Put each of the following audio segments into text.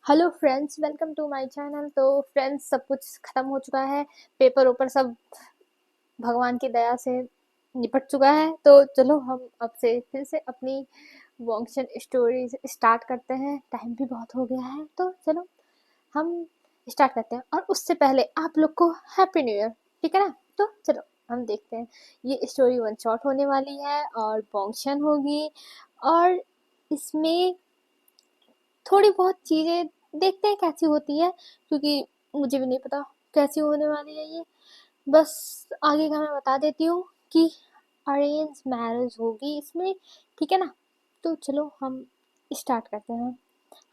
Hello friends, welcome to my channel. तो friends, सब कुछ ख़त्म हो चुका है। पेपर ऊपर सब भगवान की दया से निपट चुका है। तो चलो हम अब से फिर से अपनी वॉन्क्शन स्टोरी स्टार्ट करते हैं। टाइम भी बहुत हो गया है, तो चलो हम स्टार्ट करते हैं। और उससे पहले आप लोग को हैप्पी न्यू ईयर, ठीक है ना। तो चलो हम देखते हैं। ये स्टोरी वन शॉट होने वाली है और वॉन्क्शन होगी, और इसमें थोड़ी बहुत चीज़ें देखते हैं कैसी होती है, क्योंकि मुझे भी नहीं पता कैसी होने वाली है ये। बस आगे का मैं बता देती हूँ कि अरेंज मैरिज होगी इसमें, ठीक है ना। तो चलो हम स्टार्ट करते हैं।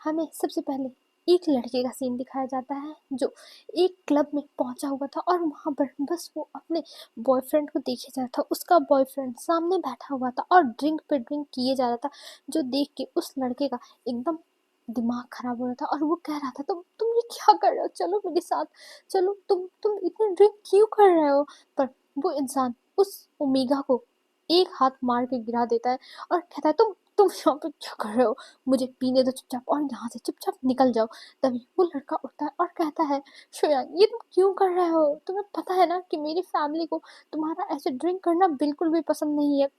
हमें सबसे पहले एक लड़के का सीन दिखाया जाता है जो एक क्लब में पहुंचा हुआ था, और वहां पर बस वो अपने बॉयफ्रेंड को देखे जा रहा था। उसका बॉयफ्रेंड सामने बैठा हुआ था और ड्रिंक पे ड्रिंक किए जा रहा था, जो देख के उस लड़के का एकदम दिमाग खराब हो रहा था। और वो कह रहा था, तुम ये क्या कर रहे हो, चलो मेरे साथ चलो, तुम इतने ड्रिंक क्यों कर रहे हो। पर वो इंसान उस ओमेगा को एक हाथ मार के गिरा देता है और कहता है, तुम यहाँ पे क्या कर रहे हो, मुझे पीने दो चुपचाप, और यहाँ से चुपचाप निकल जाओ। तभी वो लड़का उठता है और कहता है, श्रेया ये तुम क्यों कर रहे हो, तुम्हें पता है ना कि मेरी फैमिली को तुम्हारा ऐसे ड्रिंक करना बिल्कुल भी पसंद नहीं है,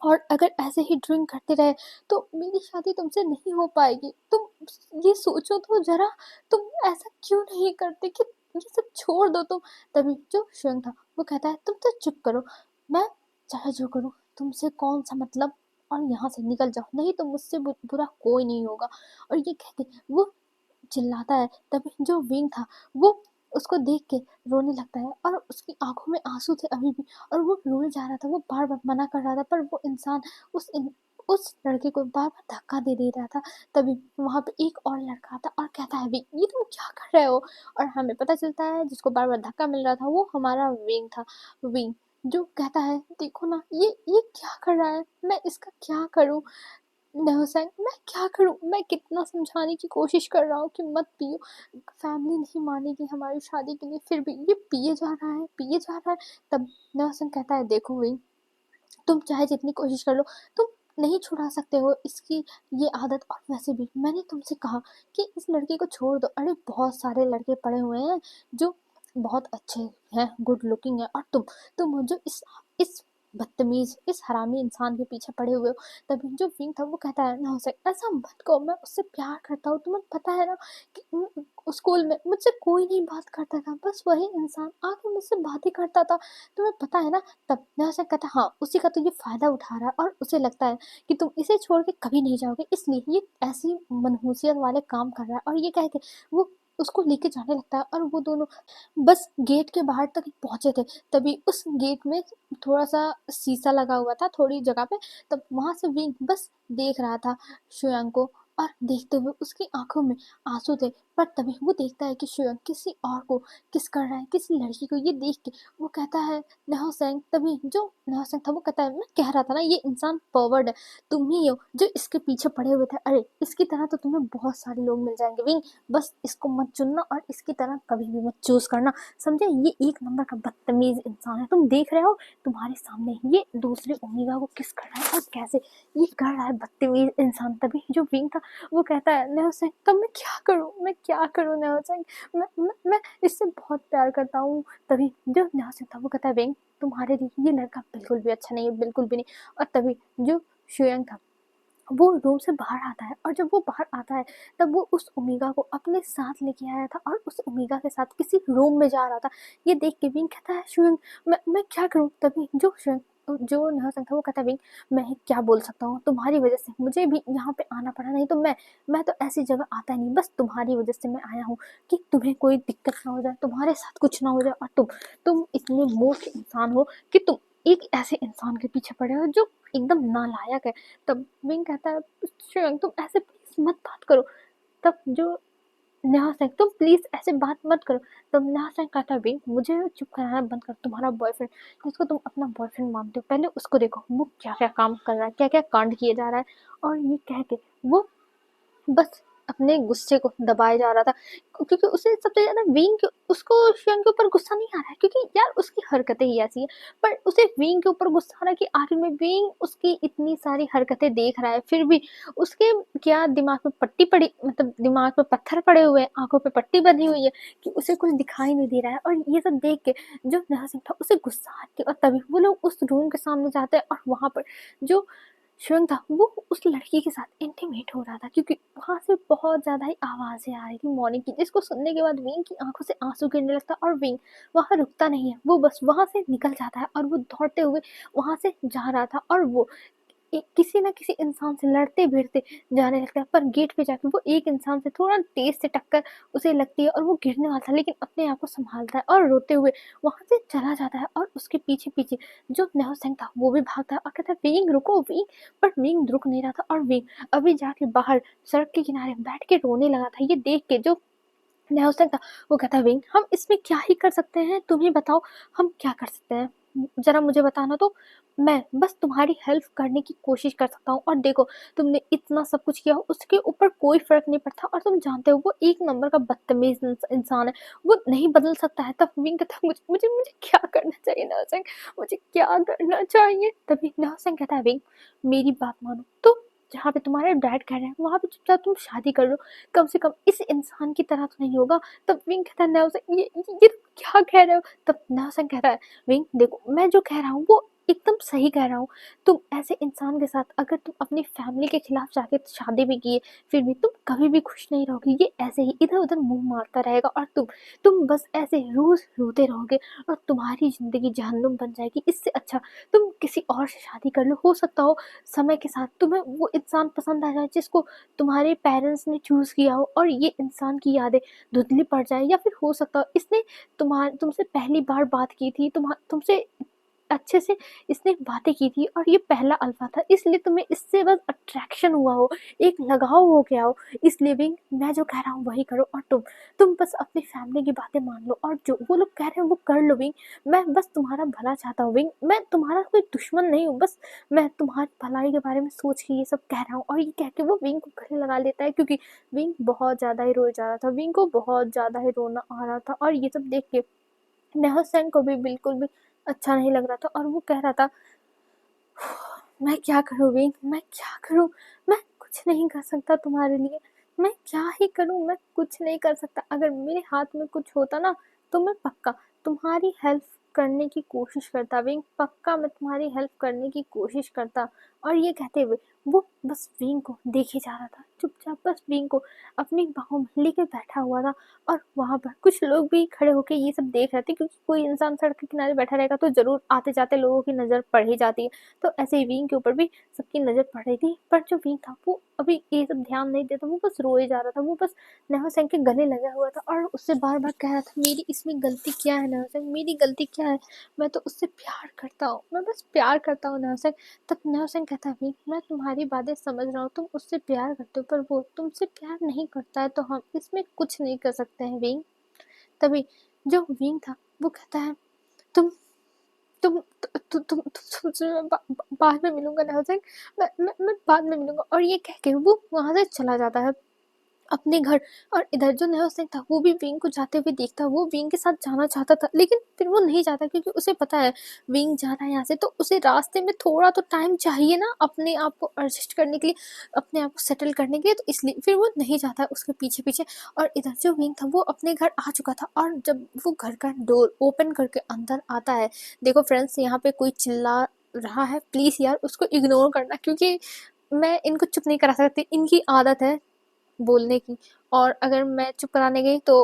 और अगर ऐसे ही ड्रिंक करते रहे तो मेरी शादी तुमसे नहीं हो पाएगी। तुम ये सोचो तो जरा, तुम ऐसा क्यों नहीं करते कि ये सब छोड़ दो तुम। तभी जो श्वेंग था वो कहता है, तुम तो चुप करो, मैं चाहे जो करूँ तुमसे कौन सा मतलब, और यहाँ से निकल जाओ, नहीं तो मुझसे बुरा कोई नहीं होगा। और ये कहते वो चिल्लाता है। तभी जो विंग था वो उसको देख के रोने लगता है, और उसकी आंखों में आंसू थे अभी भी, और वो रोए जा रहा था। वो बार बार मना कर रहा था, पर वो इंसान उस लड़के को बार बार धक्का दे दे रहा था। तभी वहां पे एक और लड़का आता और कहता है, विंग ये तुम क्या कर रहे हो। और हमें पता चलता है जिसको बार बार धक्का मिल रहा था वो हमारा विंग था। विंग जो कहता है, देखो ना ये क्या कर रहा है, मैं इसका क्या करूं। हुसैन, मैं क्या करूँ, मैं कितना समझाने की कोशिश कर रहा हूँ कि मत पियो, फैमिली नहीं मानेगी हमारी शादी के लिए, फिर भी ये पिए जा रहा है पिए जा रहा है। तब हुसैन कहता है, देखो भाई, तुम चाहे जितनी कोशिश कर लो, तुम नहीं छुड़ा सकते हो इसकी ये आदत। और वैसे भी मैंने तुमसे कहा कि इस लड़के को छोड़ दो। अरे बहुत सारे लड़के पड़े हुए हैं जो बहुत अच्छे हैं, गुड लुकिंग है, और तुम जो इस बदतमीज, इस हरामी इंसान के पीछे पड़े हुए हो। तभी जो विंग था वो कहता है, ना हो सके ऐसा मत कहो, मैं उससे प्यार करता हूँ, तुम्हें पता है ना कि स्कूल में मुझसे कोई नहीं बात करता था, बस वही इंसान आके मुझसे बात ही करता था, तुम्हें पता है ना। तब नौशा कहता, हाँ उसी का तो ये फायदा उठा रहा है, और उसे लगता है कि तुम इसे छोड़ के कभी नहीं जाओगे, इसलिए ये ऐसी मनहूसियत वाले काम कर रहा है। और ये कह के वो उसको लेके जाने लगता है, और वो दोनों बस गेट के बाहर तक पहुंचे थे। तभी उस गेट में थोड़ा सा शीशा लगा हुआ था थोड़ी जगह पे। तब वहां से विंग बस देख रहा था शुयांग को, और देखते हुए उसकी आंखों में आंसू थे। पर तभी वो देखता है कि शुयांग किसी और को किस कर रहा है, किसी लड़की को। ये देख के वो कहता है, नहसेंग, तभी जो नहसेंग था वो कहता है, मैं कह रहा था ना ये इंसान परवर्ड है, तुम ही हो जो इसके पीछे पड़े हुए थे। अरे इसकी तरह तो तुम्हें बहुत सारे लोग मिल जाएंगे विंग, बस इसको मत चुनना और इसकी तरह कभी भी मत चूज करना, समझे। ये एक नंबर का बदतमीज इंसान है, तुम देख रहे हो तुम्हारे सामने ये दूसरे ओमेगा को किस कर रहा है, और कैसे ये कर रहा है बदतमीज इंसान। तभी जो विंग था वो कहता है, नहसेंग तब मैं क्या करूं, मैं क्या करूं नहसेंग, मैं इससे बहुत प्यार करता हूँ। तभी जो नहसेंग था वो कहता है, विंग तुम्हारे लिए ये लड़का बिल्कुल भी अच्छा नहीं है, बिल्कुल भी नहीं। और तभी जो शुयंग था वो रूम से बाहर आता है, और जब वो बाहर आता है तब वो उस ओमेगा को अपने साथ लेके आया था, और उस ओमेगा के साथ किसी रूम में जा रहा था। ये देख के विंग कहता है, शुयंग मैं क्या करूं। तभी जो शुयंग जो नहसंग था वो कहता है, विंग मैं क्या बोल सकता हूँ, तुम्हारी वजह से मुझे भी यहाँ पे आना पड़ा, नहीं तो मैं तो ऐसी जगह आता नहीं, बस तुम्हारी वजह से मैं आया हूँ कि तुम्हें कोई दिक्कत ना हो जाए, तुम्हारे साथ कुछ ना हो जाए। और तुम इतने मूर्ख इंसान हो कि तुम एक ऐसे इंसान के पीछे पड़े हो जो एकदम नालायक है। तब विंग कहता है, श्रेयंग तुम ऐसे प्लीज मत बात करो। तब जो नेहा सिंह, तुम प्लीज ऐसे बात मत करो। तब नेहा सिंह कहता है, विंग मुझे चुप कराना बंद कर, तुम्हारा बॉयफ्रेंड जिसको तुम अपना बॉयफ्रेंड मानते हो पहले उसको देखो, वो क्या क्या काम कर रहा है, क्या क्या कांड किए जा रहा है। और ये कह के वो बस अपने गुस्से को दबाए जा रहा था, क्योंकि उसे सबसे ज़्यादा विंग उसको शियांग के ऊपर गुस्सा नहीं आ रहा है, क्योंकि यार उसकी हरकतें ही ऐसी हैं, पर उसे विंग के ऊपर गुस्सा आ रहा है कि आखिर में विंग उसकी इतनी सारी हरकतें देख रहा है, फिर भी उसके क्या दिमाग में पट्टी पड़ी, मतलब दिमाग में पत्थर पड़े हुए हैं, आंखों पे पट्टी बंधी हुई है कि उसे कुछ दिखाई नहीं दे रहा है। और ये सब देख के जो नरसिंह था उसे गुस्सा आती है, और तभी वो लोग उस रूम के सामने जाते हैं और वहां पर जो शिवंग था वो उस लड़की के साथ इंटीमेट हो रहा था, क्योंकि वहां से बहुत ज्यादा ही आवाजें आ रही थी मॉर्निंग की, जिसको सुनने के बाद विंग की आंखों से आंसू गिरने लगता है। और विंग वहां रुकता नहीं है, वो बस वहां से निकल जाता है और वो दौड़ते हुए वहां से जा रहा था, और वो किसी ना किसी इंसान से लड़ते भिड़ते जाने लगता है। पर गेट पे जाकर वो एक इंसान से थोड़ा तेज से टक्कर उसे लगती है और वो गिरने वाला था, लेकिन अपने आप को संभालता है और रोते हुए वहां से चला जाता है। और उसके पीछे पीछे जो नेहो सिंह था वो भी भागता है और कहता है विंग रुको विंग, पर विंग रुक नहीं रहा था। और विंग अभी जाके बाहर सड़क के किनारे बैठ के रोने लगा था। ये देख के जो नेहो सिंह था वो कहता है विंग हम इसमें क्या ही कर सकते हैं, तुम ही बताओ हम क्या कर सकते हैं, जरा मुझे बताना। तो मैं बस तुम्हारी हेल्प करने की कोशिश कर सकता हूँ, और देखो तुमने इतना सब कुछ किया उसके ऊपर कोई फर्क नहीं पड़ता, और तुम जानते हो वो एक नंबर का बदतमीज इंसान है, वो नहीं बदल सकता है। तब विंग कहता है मुझे मुझे मुझे क्या करना चाहिए नौसिंह, मुझे क्या करना चाहिए। तभी नौसिंह कहता है विंग मेरी बात मानो, तो जहाँ पे तुम्हारे डैड कह रहे हैं वहां पे चुपचाप तुम शादी कर लो, कम से कम इस इंसान की तरह तो नहीं होगा। तब विंग कहता है नौसिंह ये तुम क्या कह रहे हो। तब नौसिंह कहता है विंग देखो मैं जो कह रहा हूँ वो एकदम सही कह रहा हूँ, तुम ऐसे इंसान के साथ अगर तुम अपनी फैमिली के खिलाफ जाके शादी भी किए फिर भी तुम कभी भी खुश नहीं रहोगे, ये ऐसे ही इधर उधर मुंह मारता रहेगा और तुम बस ऐसे रोज रोते रहोगे और तुम्हारी जिंदगी जहन्नुम बन जाएगी। इससे अच्छा तुम किसी और से शादी कर लो, हो सकता हो समय के साथ तुम्हें वो इंसान पसंद आ जाए जिसको तुम्हारे पेरेंट्स ने चूज किया हो, और ये इंसान की यादें धुंधली पड़ जाए, या फिर हो सकता हो इसने तुमसे पहली बार बात की थी, तुमसे अच्छे से इसने बातें की थी और ये पहला अल्फा था, इसलिए तुम्हें इससे बस अट्रैक्शन हुआ हो, एक लगाव हो गया हो, इसलिए भी मैं जो कह रहा हूँ वही करो। और तुम बस अपनी फैमिली की बातें मान लो और जो वो लोग कह रहे हैं वो कर लो विंग, मैं बस तुम्हारा भला चाहता हूँ विंग, मैं तुम्हारा कोई दुश्मन नहीं हूँ, बस मैं तुम्हारी भलाई के बारे में सोच के ये सब कह रहा हूँ। और ये कह के वो विंग को गले लगा लेता है, क्योंकि विंग बहुत ज्यादा ही रोए जा रहा था, विंग को बहुत ज्यादा ही रोना आ रहा था। और ये सब देख के नेहा सेन को भी बिल्कुल भी अच्छा नहीं लग रहा था, और वो कह रहा था मैं क्या करूँ विंग, मैं क्या करूँ, मैं कुछ नहीं कर सकता तुम्हारे लिए, मैं क्या ही करूँ, मैं कुछ नहीं कर सकता। अगर मेरे हाथ में कुछ होता ना तो मैं पक्का तुम्हारी हेल्प करने की कोशिश करता विंग, पक्का मैं तुम्हारी हेल्प करने की कोशिश करता। और ये कहते हुए वो बस विंग को देखे जा रहा था, चुपचाप बस विंग को अपनी बाहों में लेके बैठा हुआ था। और वहां पर कुछ लोग भी खड़े होके ये सब देख रहे थे, क्योंकि कोई इंसान सड़क के किनारे बैठा रहेगा तो जरूर आते जाते लोगों की नजर पड़ ही जाती है। तो ऐसे ही विंग के ऊपर भी सबकी नजर पड़ रही थी, पर जो विंग था वो अभी ये सब ध्यान नहीं देता, वो बस रोए जा रहा था, वो बस नेहा सिंह के गले लगा हुआ था और उससे बार बार कह रहा था मेरी इसमें गलती क्या है नेहा सिंह, मेरी गलती क्या है, मैं तो उससे प्यार करता हूँ, मैं बस प्यार करता हूँ नेहा सिंह। तब नेहा सिंह कहता है विंग मैं तुम्हारी बातें समझ रहा हूँ, तुम उससे प्यार करते हो, पर वो तुमसे प्यार नहीं करता है, तो हम इसमें कुछ नहीं कर सकते हैं विंग। तभी जो विंग था वो कहता है तुम तुमसे मैं बाद में मिलूंगा नेहा सिंह, मैं बाद में मिलूंगा। और ये कह के वो वहां से चला जाता है अपने घर। और इधर जो नेहा सिंह था वो भी विंग को जाते हुए देखता, वो विंग के साथ जाना चाहता था, लेकिन फिर वो नहीं जाता, क्योंकि उसे पता है विंग जा रहा है यहाँ से, तो उसे रास्ते में थोड़ा तो टाइम चाहिए ना अपने आप को एडजस्ट करने के लिए, अपने आप को सेटल करने के लिए, तो इसलिए फिर वो नहीं जाता है उसके पीछे पीछे। और इधर जो विंग था वो अपने घर आ चुका था, और जब वो घर का डोर ओपन करके अंदर आता है, देखो फ्रेंड्स यहाँ पे कोई चिल्ला रहा है, प्लीज यार उसको इग्नोर करना, क्योंकि मैं इनको चुप नहीं करा सकती, इनकी आदत है बोलने की, और अगर मैं चुप कराने गई तो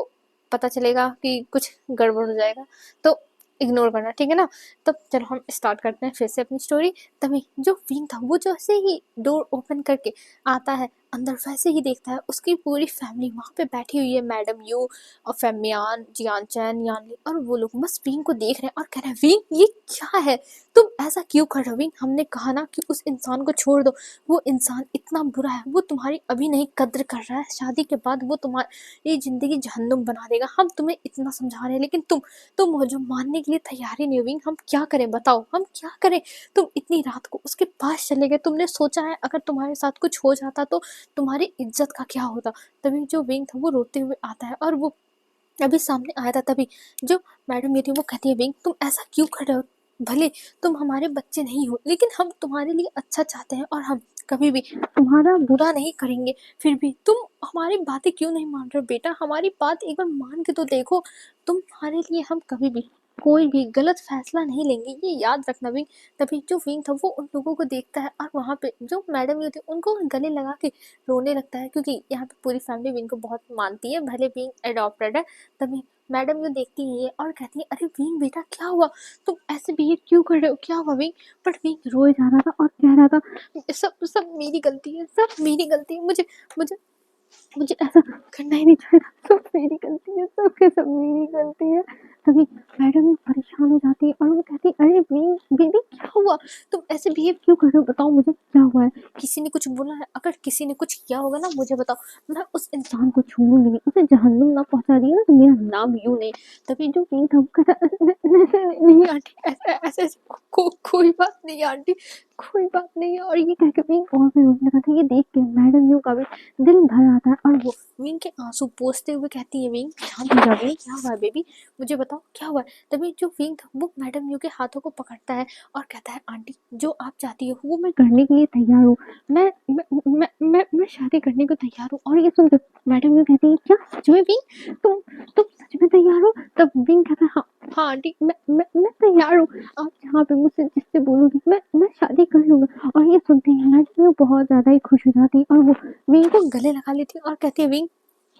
पता चलेगा कि कुछ गड़बड़ हो जाएगा, तो इग्नोर करना ठीक है ना। तब चलो हम स्टार्ट करते हैं फिर से अपनी स्टोरी। तभी जो विंग था वो जैसे ही डोर ओपन करके आता है अंदर, वैसे ही देखता है उसकी पूरी फैमिली वहां पे बैठी हुई है, मैडम यू और फेमियान जियान चैन यानली, और वो लोग बस विंग को देख रहे हैं और कह रहे हैं विंग ये क्या है, तुम ऐसा क्यों कर रहे हो विंग, हमने कहा ना कि उस इंसान को छोड़ दो, वो इंसान इतना बुरा है, वो तुम्हारी अभी नहीं कद्र कर रहा है, शादी के बाद वो तुम्हारी जिंदगी जहन्नुम बना देगा, हम तुम्हें इतना समझा रहे हैं, लेकिन तुम हो जो मानने के लिए तैयार ही नहीं हो विंग, हम क्या करें बताओ, हम क्या करें। तुम इतनी रात को उसके पास चले गए, तुमने सोचा है अगर तुम्हारे साथ कुछ हो जाता तो तुम्हारी इज्जत का क्या होता। तभी जो विंग था वो रोते हुए आता है और वो अभी सामने आया था। तभी जो मैडम ये थी वो कहती है, विंग तुम ऐसा क्यों कर रहे हो, भले तुम हमारे बच्चे नहीं हो लेकिन हम तुम्हारे लिए अच्छा चाहते हैं और हम कभी भी तुम्हारा बुरा नहीं करेंगे, फिर भी तुम हमारी बातें क्यों नहीं मान रहे हो बेटा, हमारी बात एक बार मान के तो देखो, तुम्हारे लिए हम कभी भी कोई भी गलत फैसला नहीं लेंगे, ये याद रखना विंग। तभी जो विंग था वो उन लोगों को देखता है और वहाँ पे जो मैडम ये थी उनको गले लगा के रोने लगता है, क्योंकि यहाँ पे पूरी फैमिली विंग को बहुत मानती है भले विंग एडॉप्टेड है। तभी मैडम ये देखती है ये और कहती है, अरे विंग बेटा क्या हुआ, तुम ऐसे बिहेव क्यों कर रहे हो, क्या हुआ विंग। बट विंग रोए जा रहा था और कह रहा था, सब सब मेरी गलती है, सब मेरी गलती है, मुझे मुझे मुझे ऐसा करना ही नहीं चाहिए था, सब मेरी गलती है, सब के सब मेरी गलती है। तभी मैडम परेशान हो जाती है और वो कहती है, अरे बेबी क्या हुआ, तुम ऐसे बिहेव क्यों कर रहे हो, बताओ मुझे क्या हुआ है, किसी ने कुछ बोला है, अगर किसी ने कुछ किया होगा ना मुझे बताओ, मैं उस इंसान को छोड़ूंगी नहीं, उसे जहन्नुम ना पहुंचा दिया ना तो मेरा नाम यूं नहीं। तभी जो विंग था वो कहता, नहीं आंटी ऐसे ऐसे कोई बात नहीं आंटी, कोई बात नहीं है। और ये कह के विंग और भी रोने लगा था। ये देख के मैडम यूं का भी दिल भर आता है और वो विंग के आंसू पोंछते हुए कहती है, विंग शांत हो जा विंग, क्या हुआ है बेबी, मुझे बताओ क्या हुआ है। तभी जो विंग था वो मैडम यू के हाथों को पकड़ता है और कहता है, आंटी जो आप चाहती हो वो मैं करने के लिए तैयार हूँ, मैं शादी करने को तैयार हूँ। और ये सुनकर मैडम यू कहती है, क्या सच में विंग, तुम सच में तैयार हो। तब विंग कहता है, हाँ आंटी मैं तैयार हूँ, आप जहाँ पे मुझसे जिससे बोलोगी मैं शादी कर लूंगा। और ये सुनते ही मैडम यू बहुत ज्यादा ही खुश हो जाती है और वो विंग को गले लगा लेती है और कहती है, विंग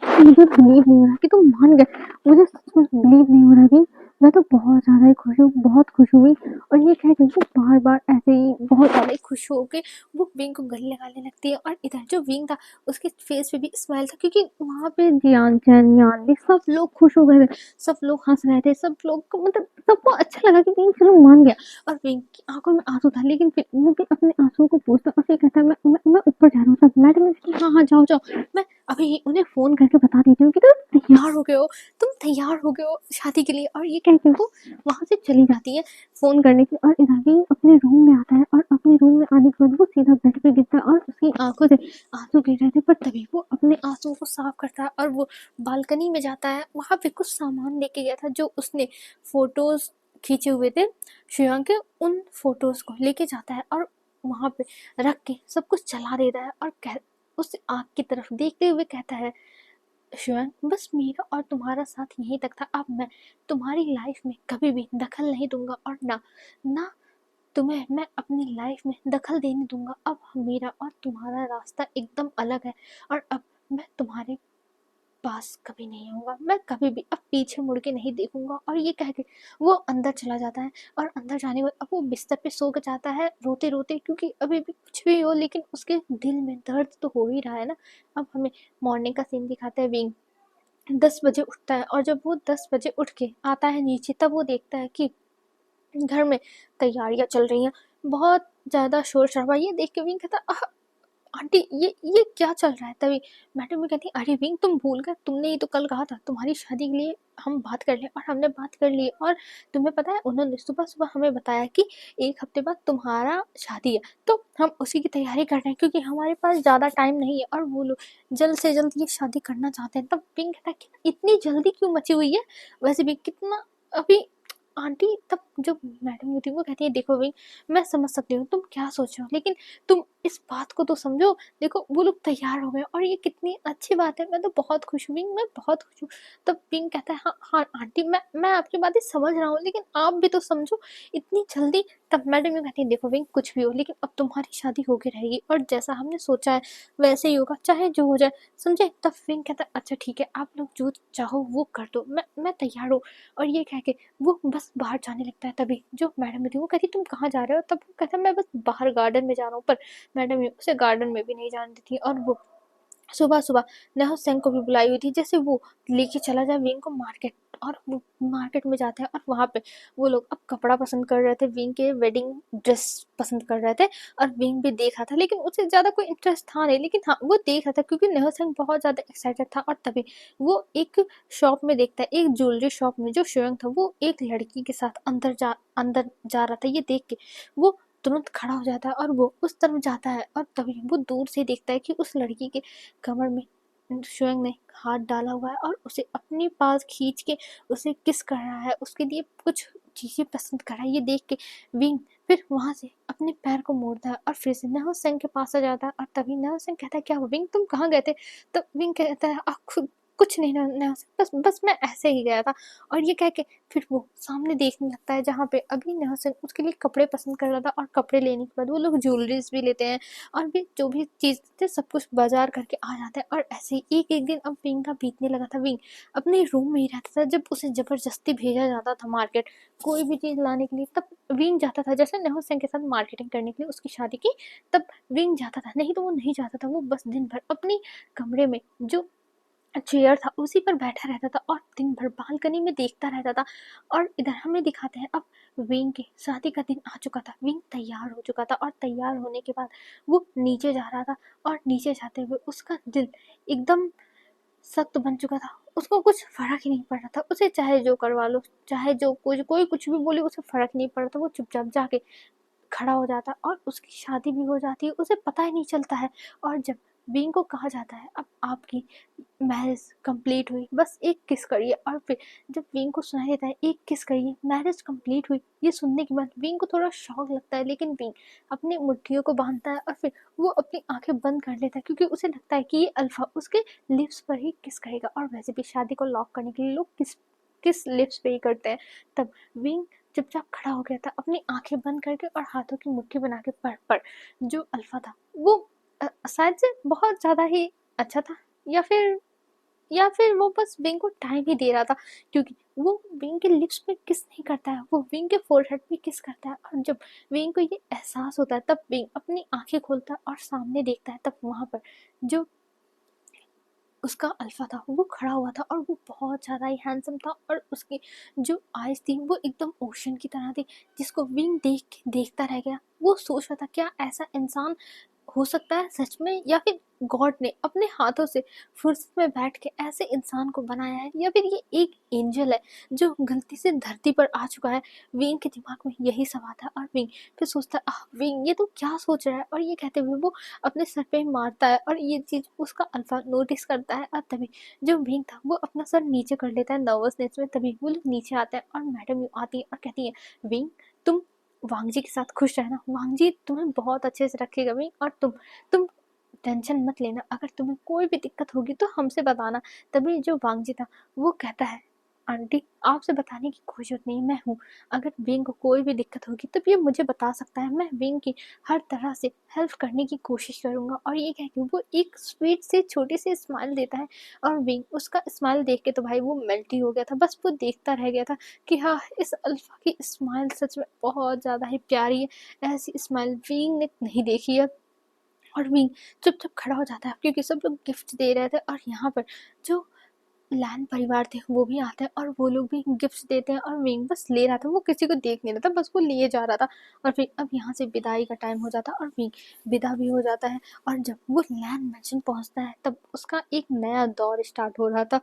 मुझे बिलीव नहीं हो रहा कि तुम मान गए, मुझे सच में बिलीव नहीं हो रहा कि मैं तो बहुत ज़्यादा ही खुश हूँ, बहुत खुश हुई। और ये कह के वो बार-बार ऐसे ही बहुत ज़्यादा ही खुश हो के वो विंग को गले लगाने लगती है। और इधर जो विंग था उसके फेस पे भी स्माइल था, क्योंकि वहाँ पे जियान, चैन, यान सब लोग खुश हो गए थे, सब लोग हँस रहे थे, सब लोग को मतलब सबको अच्छा लगा कि विंग चलो मान गया। और विंग की आँखों में आँसू था, लेकिन फिर वो भी अपने आँसुओं को पोंछता और फिर कहता है, मैं ऊपर जा रहा हूँ। तब मैडम ने कहा, हाँ, हाँ, जाओ, मैं अभी उन्हें फ़ोन करके बता देती हूँ कि तुम तैयार हो गए हो शादी के लिए। और ये कह के वो वहाँ से चली जाती है फ़ोन करने के। और इधर भी अपने रूम में आता है और अपने रूम में आने के बाद वो सीधा बेड पे गिरता है और उसकी आंखों से आंसू गिर रहे थे। पर तभी वो अपने आंसुओं को साफ करता है और वो बालकनी में जाता है। वहाँ पे कुछ सामान लेके गया था जो उसने फोटोज खींचे हुए थे श्रेयांक के, उन फोटोज को लेके जाता है और वहाँ पे रख के सब कुछ चला देता है और उस आग की तरफ देखते हुए कहता है, श्रेयांक बस मेरा और तुम्हारा साथ यहीं तक था, अब मैं तुम्हारी लाइफ में कभी भी दखल नहीं दूंगा और ना तुम्हें मैं अपनी लाइफ में दखल देने दूंगा। अब मेरा और तुम्हारा रास्ता एकदम अलग है और अब मैं तुम्हारे पास कभी नहीं आऊंगा, मैं कभी भी अब पीछे मुड़ के नहीं देखूंगा। और ये कह के वो अंदर चला जाता है और अंदर जाने के बाद अब वो बिस्तर पे सो के जाता है रोते रोते, क्योंकि अभी भी कुछ भी हो लेकिन उसके दिल में दर्द तो हो ही रहा है ना। अब हमें मॉर्निंग का सीन दिखाता है। विंग 10 बजे उठता है और जब वो 10 बजे उठ के आता है नीचे तब वो देखता है कि घर में तैयारियां चल रही हैं, बहुत ज़्यादा शोर शराबा। ये देख के विंग कहता है, आंटी ये क्या चल रहा है। तभी मैडम भी कहती है, अरे विंग तुम भूल गए, तुमने ही तो कल कहा था तुम्हारी शादी के लिए हम बात कर लें, और हमने बात कर ली। और तुम्हें पता है उन्होंने सुबह सुबह हमें बताया कि 1 हफ्ते बाद तुम्हारा शादी है, तो हम उसी की तैयारी कर रहे हैं क्योंकि हमारे पास ज़्यादा टाइम नहीं है और वो लोग जल्द से जल्द ये शादी करना चाहते हैं। तब विंग कहता है कि इतनी जल्दी क्यों मची हुई है, वैसे भी कितना अभी। आंटी तब जो मैडम होती है वो कहती है, देखो विंग मैं समझ सकती हूँ तुम क्या सोच रहे हो, लेकिन तुम इस बात को तो समझो, देखो वो लोग तैयार हो गए और ये कितनी अच्छी बात है, मैं तो बहुत खुश हूँ विंग, मैं बहुत खुश हूँ। तब विंग कहता है, हाँ हाँ आंटी मैं आपकी बातें समझ रहा हूँ, लेकिन आप भी तो समझो इतनी जल्दी। तब मैडम ये कहती है, देखो विंग कुछ भी हो लेकिन अब तुम्हारी शादी होके रहेगी और जैसा हमने सोचा है वैसे ही होगा, चाहे जो हो जाए, समझे। तब विंग कहता है, अच्छा ठीक है आप लोग जो चाहो वो कर दो, मैं तैयार हूँ। और ये कह के वो बस बाहर जाने लगता है। तभी जो मैडम थी वो कहती, तुम कहाँ जा रहे हो। तब वो कहता, मैं बस बाहर गार्डन में जा रहा हूँ। पर मैडम उसे गार्डन में भी नहीं जाने देती और वो सुबह सुबह नेहा सिंह को भी बुलाई हुई थी, जैसे वो लेके चला जाए विंग को मार्केट। और वो मार्केट में जाते हैं और वहाँ पे वो लोग अब कपड़ा पसंद कर रहे थे, विंग के वेडिंग ड्रेस पसंद कर रहे थे। और विंग भी देख रहा था लेकिन उसे ज़्यादा कोई इंटरेस्ट था नहीं, लेकिन हाँ वो देख रहा था क्योंकि नेहा सिंह बहुत ज़्यादा एक्साइटेड था। और तभी वो एक शॉप में देखता है, एक ज्वेलरी शॉप में जो श्रेयांक था वो एक लड़की के साथ अंदर जा रहा था। ये देख के वो तुरंत खड़ा हो जाता है और वो उस तरफ जाता है और तभी वो दूर से देखता है कि उस लड़की के कमर में शुएंग ने हाथ डाला हुआ है और उसे अपने पास खींच के उसे किस कर रहा है, उसके लिए कुछ चीज़ें पसंद कर रहा है। ये देख के विंग फिर वहाँ से अपने पैर को मोड़ता है और फिर से नहो सेंग के पास आ जाता है और तभी नहो सेंग कहता है क्या हुआ विंग, तुम कहाँ गए थे? तो विंग कहता है खुद कुछ नहीं नहो सेंग, बस बस मैं ऐसे ही गया था। और ये कह के फिर वो सामने देखने लगता है जहाँ पे अभी नहो सेंग उसके लिए कपड़े पसंद कर रहा था और कपड़े लेने के बाद वो लोग ज्वेलरीज भी लेते हैं और भी जो भी चीज़ थे सब कुछ बाजार करके आ जाता है। और ऐसे ही एक एक दिन अब विंग का बीतने लगा था। विंग अपने रूम में ही रहता था। जब उसे जबरदस्ती भेजा जाता था मार्केट कोई भी चीज़ लाने के लिए तब विंग जाता था। जैसे नहो सेंग के साथ मार्केटिंग करने के लिए उसकी शादी की तब विंग जाता था, नहीं तो वो नहीं जाता था। वो बस दिन भर अपनी कमरे में जो चेयर था उसी पर बैठा रहता था और दिन भर बालकनी में देखता रहता था। और इधर हमें दिखाते हैं अब विंग की शादी का दिन आ चुका था। विंग तैयार हो चुका था और तैयार होने के बाद वो नीचे जा रहा था और नीचे जाते हुए उसका दिल एकदम सख्त बन चुका था। उसको कुछ फर्क ही नहीं पड़ रहा था। उसे चाहे जो करवा लो, चाहे जो कोई कुछ भी बोले, उसे फर्क नहीं पड़ रहा था। वो चुपचाप जाके खड़ा हो जाता है और उसकी शादी भी हो जाती है, उसे पता ही नहीं चलता है। और जब विंग को कहा जाता है अब आपकी मैरिज कंप्लीट हुई, बस एक किस करिए, और फिर जब विंग को सुनाई देता है एक किस करिए मैरिज कंप्लीट हुई, ये सुनने के बाद विंग को थोड़ा शॉक लगता है। लेकिन विंग अपनी मुट्ठियों को बांधता है और फिर वो अपनी आंखें बंद कर लेता है क्योंकि उसे लगता है कि ये अल्फा उसके लिप्स पर ही किस करेगा। और वैसे भी शादी को लॉक करने के लिए लोग किस किस लिप्स पे ही करते हैं। तब विंग चुपचाप खड़ा हो गया था अपनी आंखें बंद करके और हाथों की मुट्ठी बना के। पर जो अल्फा था वो शायद से बहुत ज्यादा ही अच्छा था, या फिर वो बस विंग को टाइम ही दे रहा था क्योंकि वो विंग के लिप्स पे किस नहीं करता है, वो विंग के फोरहेड पे किस करता है। और जब विंग को ये एहसास होता है तब विंग अपनी आंखें खोलता है और सामने देखता है। तब वहां पर जो उसका अल्फा था वो खड़ा हुआ था और वो बहुत ज़्यादा ही हैंडसम था और उसकी जो आइज़ थी वो एकदम ओशन की तरह थी जिसको विंग देख के देखता रह गया। वो सोच रहा था क्या ऐसा इंसान हो सकता है सच में, या फिर गॉड ने अपने हाथों से फुर्सत में बैठ के ऐसे इंसान को बनाया है, या फिर ये एक एंजल है जो गलती से धरती पर आ चुका है। विंग के दिमाग में यही सवाल था और विंग फिर सोचता है विंग ये तो क्या सोच रहा है। और ये कहते हुए वो अपने सर पे मारता है और ये चीज उसका अल्फा नोटिस करता है। और तभी जो विंग था वो अपना सर नीचे कर लेता है नर्वसनेस में। तभी वो लोग नीचे आते हैं और मैडम आती है और कहती है विंग तुम वांग जी के साथ खुश रहना, वांग जी तुम्हें बहुत अच्छे से रखेगा विंग, और तुम टेंशन मत लेना, अगर तुम्हें कोई भी दिक्कत होगी तो हमसे बताना। तभी जो वांग जी था वो कहता है आंटी आपसे बताने की कोई जरूरत नहीं, मैं हूँ, अगर विंग को कोई भी दिक्कत होगी तो ये मुझे बता सकता है, मैं विंग की हर तरह से हेल्प करने की कोशिश करूंगा। और ये कह के वो एक स्वीट से छोटी सी स्माइल देता है और विंग उसका स्माइल देख के तो भाई वो मेल्ट ही हो गया था। बस वो देखता रह गया था कि हाँ इस अल्फा की स्माइल सच में बहुत ज़्यादा ही प्यारी है, ऐसी स्माइल विंग ने नहीं देखी है। और विंग चुपचाप खड़ा हो जाता है क्योंकि सब लोग गिफ्ट दे रहे थे और यहाँ पर जो लैन परिवार थे वो भी आते हैं और वो लोग भी गिफ्ट देते हैं। और विंग बस ले रहा था, वो किसी को देख नहीं रहा था, बस वो लिए जा रहा था। और फिर अब यहाँ से विदाई का टाइम हो जाता है और विंग विदा भी हो जाता है। और जब वो लैन मैंशन पहुंचता है तब उसका एक नया दौर स्टार्ट हो रहा था।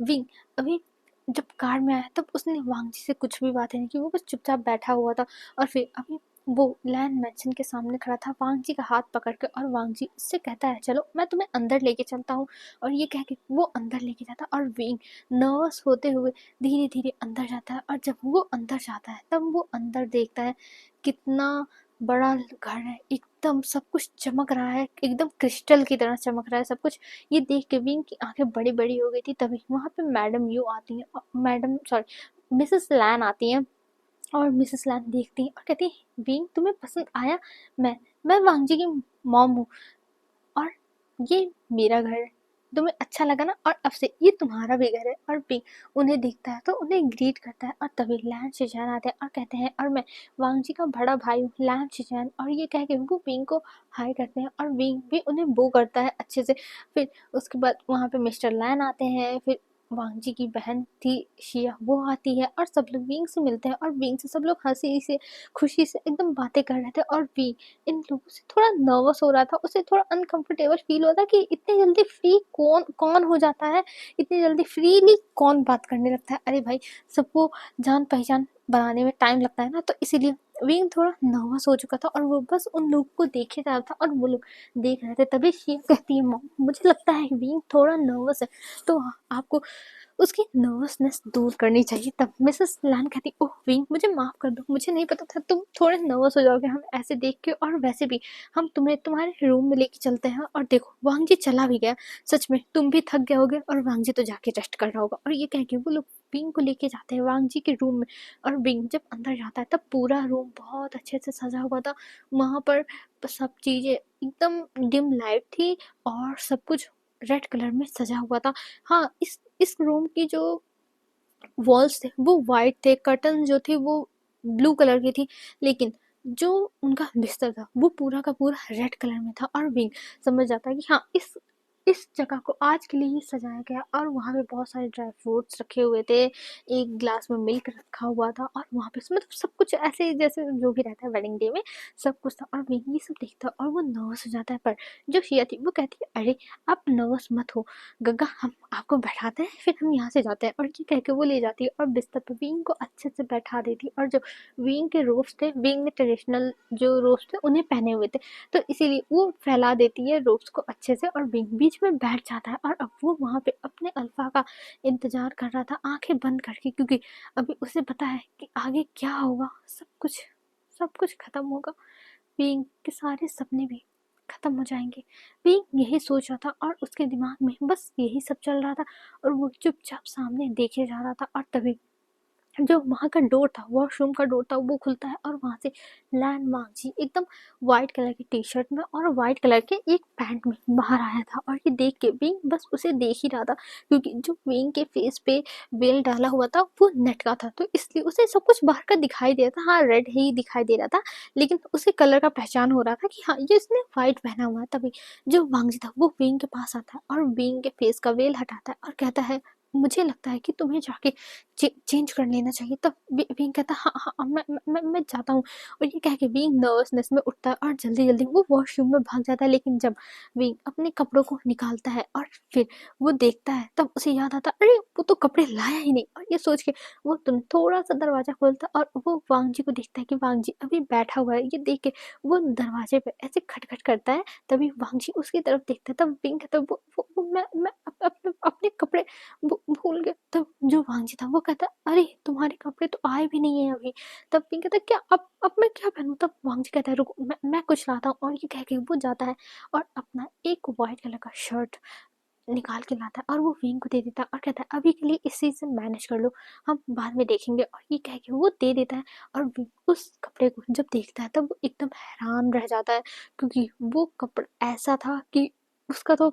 विंग अभी जब कार में आया तब उसने वांग जी से कुछ भी बातें नहीं की, वो बस चुपचाप बैठा हुआ था। और फिर अभी वो लैंड मैंशन के सामने खड़ा था वांग जी का हाथ पकड़ के और वांग जी उससे कहता है चलो मैं तुम्हें अंदर लेके चलता हूँ। और ये कह के वो अंदर लेके जाता है और विंग नर्वस होते हुए धीरे धीरे अंदर जाता है। और जब वो अंदर जाता है तब वो अंदर देखता है कितना बड़ा घर है, एकदम सब कुछ चमक रहा है, एकदम क्रिस्टल की तरह चमक रहा है सब कुछ। ये देख के विंग की आंखें बड़ी बड़ी हो गई थी। तभी वहां पे मैडम यू आती है, मैडम सॉरी मिसेस लैन आती है। और मिसेस लैन देखती है और कहती है विंग तुम्हें पसंद आया, मैं वांग जी की मॉम हूँ और ये मेरा घर है, तुम्हें अच्छा लगा ना, और अब से ये तुम्हारा भी घर है। और पिंग उन्हें देखता है तो उन्हें ग्रीट करता है। और तभी लैन शिजैन आते हैं और कहते हैं और मैं वांग जी का बड़ा भाई हूँ लैन शिजैन। और ये कह के वो विंग को हाई करते हैं और विंग भी उन्हें बो करता है अच्छे से। फिर उसके बाद वहाँ पे मिस्टर लैन आते हैं, फिर वांग जी की बहन थी शिया वो आती है और सब लोग विंग से मिलते हैं। और विंग से सब लोग हंसी से खुशी से एकदम बातें कर रहे थे। और विंग इन लोगों से थोड़ा नर्वस हो रहा था, उसे थोड़ा अनकंफर्टेबल फील होता कि इतनी जल्दी फ्री कौन कौन हो जाता है, इतनी जल्दी फ्रीली कौन बात करने लगता है। अरे भाई सबको जान पहचान बनाने में टाइम लगता है ना, तो इसीलिए विंग थोड़ा नर्वस हो चुका था और वो बस उन लोगों को देखे जा रहा था और वो लोग देख रहे थे। तभी शिया कहती है, मॉम मुझे लगता है विंग थोड़ा नर्वस है, तो आपको उसकी नर्वसनेस दूर करनी चाहिए। तब मिसेस लान कहती, ओह विंग मुझे माफ कर दो, मुझे नहीं पता था तुम थोड़े नर्वस हो जाओगे हम ऐसे देख के, और वैसे भी हम तुम्हें तुम्हारे रूम में लेके चलते हैं। और देखो वांग जी चला भी गया, सच में तुम भी थक गए होगे और वांग जी तो जाके रेस्ट कर रहा होगा। और ये कह के वो लोग विंग को लेके जाते हैं वांग जी के रूम में। और विंग जब अंदर जाता है तब पूरा रूम बहुत अच्छे से सजा हुआ था। वहां पर सब चीजें एकदम डिम लाइट थी और सब कुछ रेड कलर में सजा हुआ था। हाँ, इस रूम की जो वॉल्स थे वो वाइट थे, कर्टन जो थी वो ब्लू कलर की थी, लेकिन जो उनका बिस्तर था वो पूरा का पूरा रेड कलर में था। और विंग समझ जाता है कि हाँ इस जगह को आज के लिए ही सजाया गया। और वहाँ पे बहुत सारे ड्राई फ्रूट्स रखे हुए थे, एक ग्लास में मिल्क रखा हुआ था, और वहाँ पे मतलब सब कुछ ऐसे जैसे जो भी रहता है वेडिंग डे में सब कुछ था। और विंग ये सब देखता है और वो नर्वस हो जाता है। पर जो शिया थी वो कहती है, अरे आप नर्वस मत हो गग्गा, हम आपको बैठाते हैं फिर हम यहाँ से जाते हैं। और ये कह के वो ले जाती है और बिस्तर पर विंग को अच्छे से बैठा देती है। और जो विंग के रोब्स थे, विंग ने ट्रेडिशनल जो रोब्स थे उन्हें पहने हुए थे, तो इसीलिए वो फैला देती है रोब्स को अच्छे से और विंग बीच में बैठ जाता है। और अब वो वहाँ पे अपने अल्फा का इंतजार कर रहा था आंखें बंद करके, क्योंकि अभी उसे पता है कि आगे क्या होगा, सब कुछ खत्म होगा, विंग के सारे सपने भी खत्म हो जाएंगे। विंग यही सोच रहा था और उसके दिमाग में बस यही सब चल रहा था। और वो चुपचाप सामने देखे जा रहा था। और तभी जो वहाँ का डोर था, वॉशरूम का डोर था, वो खुलता है और वहाँ से लैन मांगजी एकदम व्हाइट कलर की टी शर्ट में और व्हाइट कलर के एक पैंट में बाहर आया था। और ये देख के विंग बस उसे देख ही रहा था, क्योंकि जो विंग के फेस पे वेल डाला हुआ था वो नेट का था, तो इसलिए उसे सब कुछ बाहर का दिखाई दे रहा था। हाँ, रेड ही दिखाई दे रहा था, लेकिन उसे कलर का पहचान हो रहा था कि हाँ ये इसने व्हाइट पहना हुआ है। तभी जो वांगजी था वो विंग के पास आता है और विंग के फेस का वेल हटाता है और कहता है, मुझे लगता है कि तुम्हें जाके चेंज कर लेना चाहिए। तब विंग कहता है, हाँ हाँ मैं जाता हूँ। और ये कह के विंग नर्वसनेस में उठता है और जल्दी जल्दी वो वॉशरूम में भाग जाता है। लेकिन जब विंग अपने कपड़ों को निकालता है और फिर वो देखता है तब उसे याद आता है, अरे वो तो कपड़े लाया ही नहीं। और ये सोच के वो थोड़ा सा दरवाजा खोलता है और वो वांग जी को देखता है कि वांग जी अभी बैठा हुआ है। ये देख के वो दरवाजे पे ऐसे खटखट करता है, तभी वांग जी उसकी तरफ देखता है। तब विंग कहता है, वो मैं अपने कपड़े भूल गया। तब जो वांजी था वो कहता अरे तुम्हारे कपड़े तो आए भी नहीं है अभी। तब पिंक कहता क्या अब मैं क्या पहनूं। तब वांजी कहता है रुको मैं कुछ लाता हूँ। और ये कह के वो जाता है और अपना एक व्हाइट कलर का शर्ट निकाल के लाता है और वो विंग को दे देता है और कहता है अभी के लिए इसी से मैनेज कर लो, हम बाद में देखेंगे। और ये कह के वो दे देता है। और विंग उस कपड़े को जब देखता है तब वो एकदम हैरान रह जाता है, क्योंकि वो कपड़ा ऐसा था कि उसका तो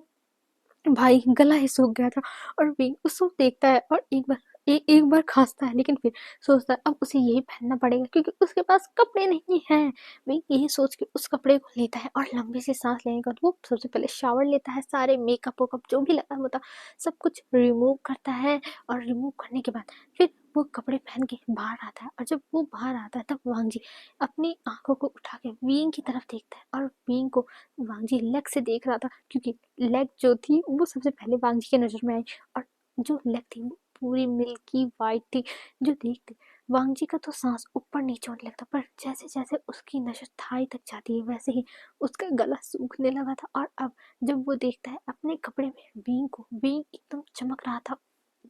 भाई गला ही सूख गया था। और विंग उसको देखता है और एक बार खांसता है, लेकिन फिर सोचता है अब उसे यही पहनना पड़ेगा क्योंकि उसके पास कपड़े नहीं हैं। विंग यही सोच के उस कपड़े को लेता है और लंबे से सांस लेने के बाद वो सबसे पहले शावर लेता है, सारे मेकअप वेकअप जो भी लगा होता सब कुछ रिमूव करता है। और रिमूव करने के बाद फिर वो कपड़े पहन के बाहर आता है। और जब वो बाहर आता है तब वांग जी अपनी आंखों को उठा के विंग की तरफ देखता है और विंग को वांग जी लेग से देख रहा था, क्योंकि लेग जो थी वो सबसे पहले वांग जी के नजर में आई। और जो लेग थी वो पूरी मिल्की वाइट थी, जो देखते वांग जी का तो सांस ऊपर नीचे होने लगता। पर जैसे जैसे उसकी नजर थाई तक जाती है वैसे ही उसका गला सूखने लगा था। और अब जब वो देखता है अपने कपड़े में विंग को, विंग एकदम चमक रहा था,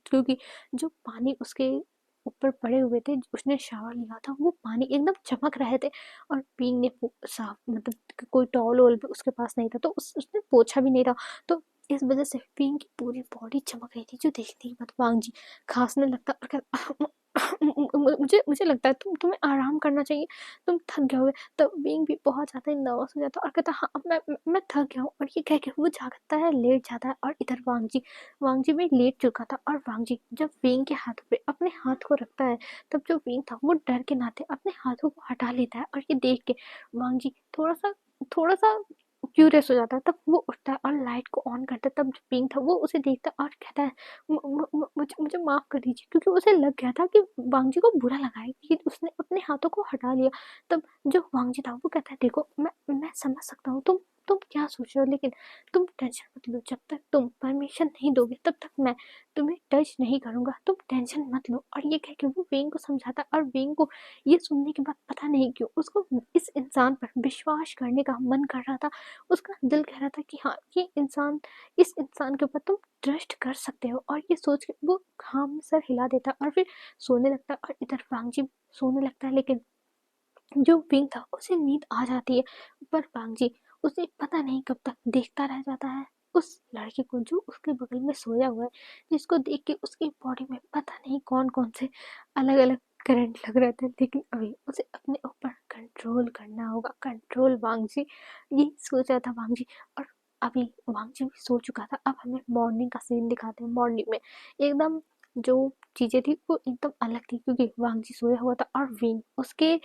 क्योंकि जो पानी उसके ऊपर पड़े हुए थे, उसने शावर लिया था, वो पानी एकदम चमक रहे थे। और विंग ने साफ मतलब कोई टॉवल वॉल भी उसके पास नहीं था, तो उसने पोछा भी नहीं था। तो इस वजह से विंग की पूरी बॉडी चमक रही थी, जो देखने के बाद वांग जी खांसने लगता और कहता मुझे मुझे लगता है तुम्हें आराम करना चाहिए, तुम थक गए होगे। तब विंग भी बहुत ज्यादा नर्वस हो जाता है और कहता हाँ अब मैं थक गया हूँ। और ये कह के वो जागता है, लेट जाता है। और इधर वांग जी भी लेट चुका था। और वांग जी जब विंग के हाथों पे अपने हाथ को रखता है तब जो विंग था वो डर के नाते अपने हाथों को हटा लेता है। और ये देख के वांग जी थोड़ा सा क्यूरियस हो जाता है। तब वो उठता है और लाइट को ऑन करता है। तब जो पिंक था वो उसे देखता है और कहता है मुझे माफ कर दीजिए, क्योंकि उसे लग गया था कि वांग जी को बुरा लगा है कि उसने अपने हाथों को हटा लिया। तब जो वांग जी था वो कहता है देखो मैं समझ सकता हूँ तुम तुम क्या सोच रहे हो, लेकिन तुम टेंशन मत लो, जब तक तुम परमिशन नहीं दोगे तब तक मैं तुम्हें टच नहीं करूँगा, तुम टेंशन मत लो। और ये कह के वो वेंग को समझाता, और वेंग को ये सुनने के बाद पता नहीं क्यों उसको इस इंसान पर विश्वास करने का मन कर रहा था। उसका दिल कह रहा था कि हाँ, ये इंसान, इस इंसान के ऊपर तुम ट्रस्ट कर सकते हो। और ये सोच के वो हाँ में सर हिला देता और फिर सोने लगता है। और इधर वांगजी सोने लगता है, लेकिन जो विंग था उसे नींद आ जाती है, पर पांगजी उसे पता नहीं कब तक देखता रह जाता है उस लड़के को जो उसके बगल में सोया हुआ है, जिसको देख के उसकी बॉडी में पता नहीं कौन कौन से अलग अलग करंट लग रहे थे। लेकिन अभी उसे अपने ऊपर कंट्रोल करना होगा, कंट्रोल वांगजी, ये सोच रहा था वांगजी। और अभी वांगजी भी सो चुका था। अब हमें मॉर्निंग का सीन दिखाते हैं। मॉर्निंग में एकदम जो चीजें थी वो एकदम अलग थी, क्योंकि वांगजी सोया हुआ था और विंग उसके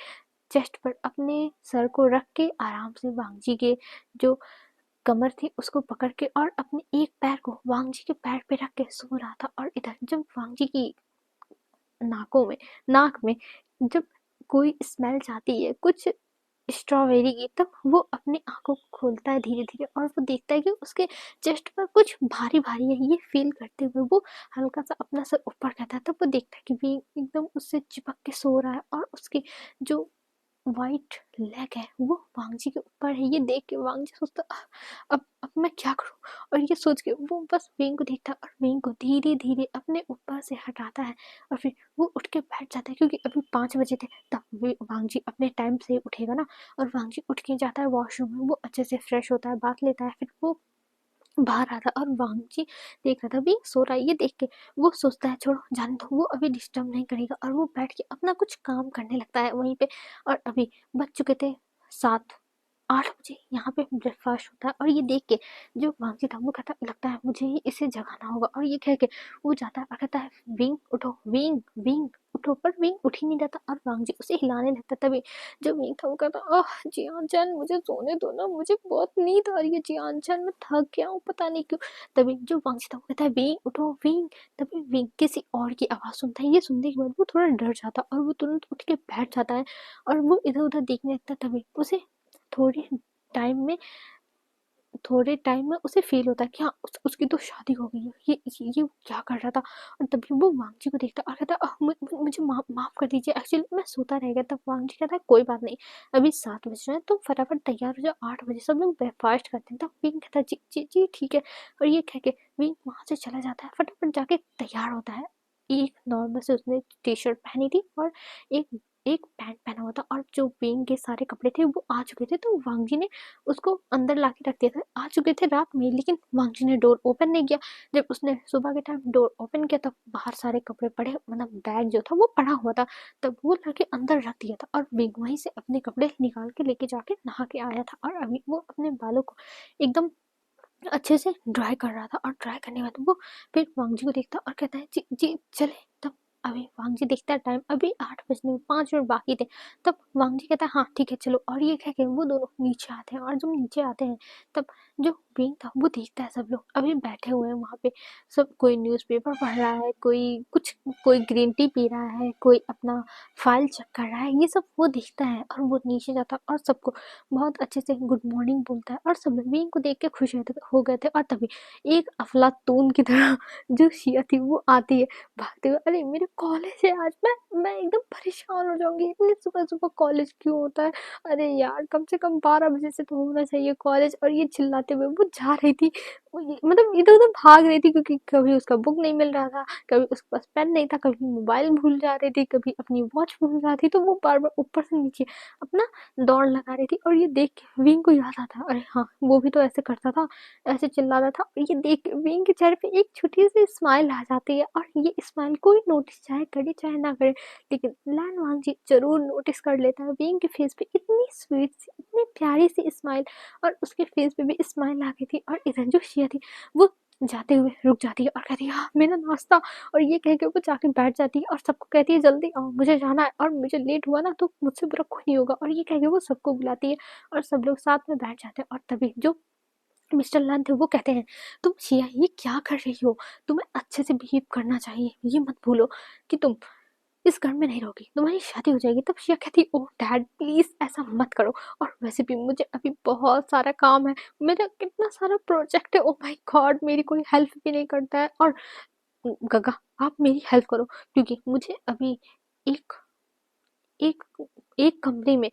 चेस्ट पर अपने सर को रख के आराम से वांगजी के जो कमर थी उसको पकड़ के और अपने एक पैर को वांगजी के पैर पे रख के सो रहा था। और इधर जब वांगजी की नाक में जब कोई स्मेल जाती है कुछ स्ट्रॉबेरी की, तब वो अपनी आंखों को खोलता है धीरे धीरे और वो देखता है कि उसके चेस्ट पर कुछ भारी भारी है। ये फील करते हुए वो हल्का सा अपना सर ऊपर करता है, तब वो देखता है कि भी एकदम उससे चिपक के सो रहा है और उसके जो व्हाइट लेग है वो वांगजी के ऊपर है। ये देख के वांगजी सोचता अब मैं क्या करूं, और ये सोच के वो बस वेंग को देखता है और वेंग को धीरे धीरे अपने ऊपर से हटाता है। और फिर वो उठ के बैठ जाता है, क्योंकि अभी 5 बजे थे, तब वांगजी अपने टाइम से उठेगा ना। और वांगजी उठ के जाता है वॉशरूम में, वो अच्छे से फ्रेश होता है, बात लेता है, फिर वो बाहर आ रहा और वांगजी देख रहा था भी सो रहा है। ये देख के वो सोचता है छोड़ो जाने दो, वो अभी डिस्टर्ब नहीं करेगा, और वो बैठ के अपना कुछ काम करने लगता है वहीं पे। और अभी बज चुके थे 7-8 बजे, यहाँ पे ब्रेकफास्ट होता है। और ये देख के जो वांगजी था वो कहता लगता है मुझे ही इसे जगाना होगा। और ये कह के वो जाता है और कहता है विंग उठो, विंग विंग उठो, पर विंग उठ ही नहीं जाता और वांगजी उसे हिलाने लगता। तभी जो विंग था वो कहता जियान चैन मुझे सोने दो ना, मुझे बहुत नींद आ रही है जियान चैन, मैं थक गया हूँ पता नहीं क्यों। तभी जो वांगजी था वो कहता है विंग उठो विंग। तभी विंग किसी और की आवाज सुनता है। ये सुनने के बाद वो थोड़ा डर जाता और वो तुरंत उठ के बैठ जाता है और वो इधर उधर देखने लगता है। तभी उसे थोड़ी टाइम में थोड़े टाइम में उसे फील होता है कि हाँ उसकी तो शादी हो गई है। ये क्या कर रहा था। और तभी वो वांगजी को देखता और कहता मुझे माफ कर दीजिए, एक्चुअली मैं सोता रह गया। तब वांगजी कहता है कोई बात नहीं, अभी 7 बज रहे हैं, तुम फटाफट तैयार हो जाओ, 8 बजे सब लोग ब्रेकफास्ट करते हैं। तब विंग कहता है जी जी जी ठीक है। और ये कह के विंग वहां से चला जाता है, फटाफट जाके तैयार होता है। एक नॉर्मल से उसने टी शर्ट पहनी थी और एक एक पैंट पहना हुआ था, और जो विंग के सारे कपड़े थे वो आ चुके थे। तो वांगजी ने उसको अंदर ला के रख दिया था। आ चुके थे रात में, लेकिन वांगजी ने डोर ओपन नहीं किया। जब उसने सुबह के टाइम डोर ओपन किया तब बाहर सारे कपड़े पड़े, मतलब बैग जो था वो पड़ा हुआ था। तब वो लाके अंदर रख दिया था और विंग वहीं से अपने कपड़े निकाल के लेके जाके नहा के आया था। और अभी वो अपने बालों को एकदम अच्छे से ड्राई कर रहा था। और ड्राई करने के बाद वो फिर वांगजी को देखता और कहता है जी जी चले। तब अभी वांगजी देखता है टाइम, अभी 8 बजने में 5 मिनट बाकी थे। तब वांगजी कहता है हाँ ठीक है चलो। और ये कह के वो दोनों नीचे आते हैं, और जब नीचे आते हैं तब जो विंग था वो देखता है सब लोग अभी बैठे हुए हैं वहाँ पे। सब कोई न्यूज़पेपर पढ़ रहा है, कोई ग्रीन टी पी रहा है, कोई अपना फाइल चेक कर रहा है। ये सब वो देखता है और वो नीचे जाता है और सबको बहुत अच्छे से गुड मॉर्निंग बोलता है। और सब लोग विंग को देख के खुश हो गए थे। और तभी एक अफलातून की तरह जो शिया थी वो आती है भागते हुए, अरे मेरे कॉलेज है आज, मैं एकदम परेशान हो जाऊंगी, इतनी सुबह सुबह कॉलेज क्यों होता है। अरे यार कम से कम 12 बजे से तो होना चाहिए कॉलेज। और ये चिल्लाते हुए वो जा रही थी, मतलब इधर उधर भाग रही थी, क्योंकि कभी उसका बुक नहीं मिल रहा था, कभी उसके पास पेन नहीं था, कभी मोबाइल भूल जा रही थी, कभी अपनी वॉच भूल जा रही थी। तो वो बार बार ऊपर से नीचे अपना दौड़ लगा रही थी। और ये देख के विंग को याद आता अरे हाँ वो भी तो ऐसे करता था, ऐसे चिल्लाता था। और ये देख के विंग के चेहरे पे एक छोटी सी स्माइल आ जाती है, और ये स्माइल कोई नोटिस चाहे करे चाहे ना करे, लेकिन लैन वांगजी जरूर नोटिस कर लेता है विंग के फेस पे इतनी स्वीट सी इतनी प्यारी सी स्माइल। और उसके फेस पे भी स्माइल आ गई थी। और इधर जो शिया थी वो जाते हुए रुक जाती है और कहती है हाँ मेरा नाश्ता। और ये कह के वो जाके बैठ जाती है और सबको कहती है जल्दी आओ मुझे जाना है, और मुझे लेट हुआ ना तो मुझसे बुरा कोई नहीं होगा। और ये कह के वो सबको बुलाती है और सब लोग साथ में बैठ जाते हैं। और तभी जो मिस्टर लन थे वो कहते हैं तुम शिया ये क्या कर रही हो, तुम्हें अच्छे से बिहेव करना चाहिए, ये मत भूलो कि तुम इस घर में नहीं रहोगी, तुम्हारी शादी हो जाएगी। तब शिया कहती ओह डैड प्लीज ऐसा मत करो, और वैसे भी मुझे अभी बहुत सारा काम है, मेरा कितना सारा प्रोजेक्ट है, ओ माय गॉड मेरी कोई हेल्प भी नहीं करता है। और गगा आप मेरी हेल्प करो, क्योंकि मुझे अभी एक एक एक कमरे में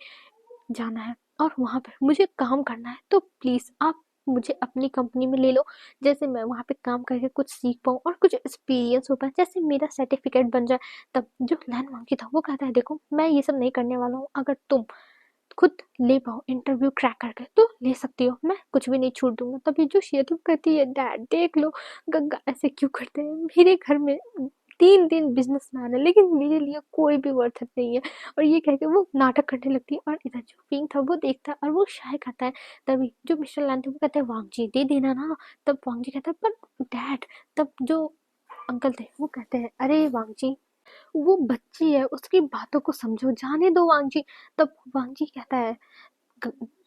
जाना है और वहाँ पे मुझे काम करना है, तो प्लीज़ आप मुझे अपनी कंपनी में ले लो, जैसे मैं वहाँ पे काम करके कुछ सीख पाऊँ और कुछ एक्सपीरियंस हो पाए, जैसे मेरा सर्टिफिकेट बन जाए। तब जो लैन मंकी था वो कहता है देखो मैं ये सब नहीं करने वाला हूँ, अगर तुम खुद ले पाओ इंटरव्यू क्रैक करके तो ले सकती हो, मैं कुछ भी नहीं छूट दूंगा। तभी जो शेतु कहती है डैड देख लो गंगा ऐसे क्यों करते हैं, मेरे घर में 3 दिन बिजनेसमैन है लेकिन मेरे लिए कोई भी वर्थ नहीं है। और ये कह के वो नाटक करने लगती है, और इधर जो पिंक था वो देखता है और वो शाय खाता है। तभी जो मिस्टर लैन थे वो कहते हैं वांग जी दे देना ना। तब वांग जी कहता है पर डैड। तब जो अंकल थे वो कहते हैं अरे वांग जी वो बच्ची है, उसकी बातों को समझो, जाने दो वांग जी। तब वांग जी कहता है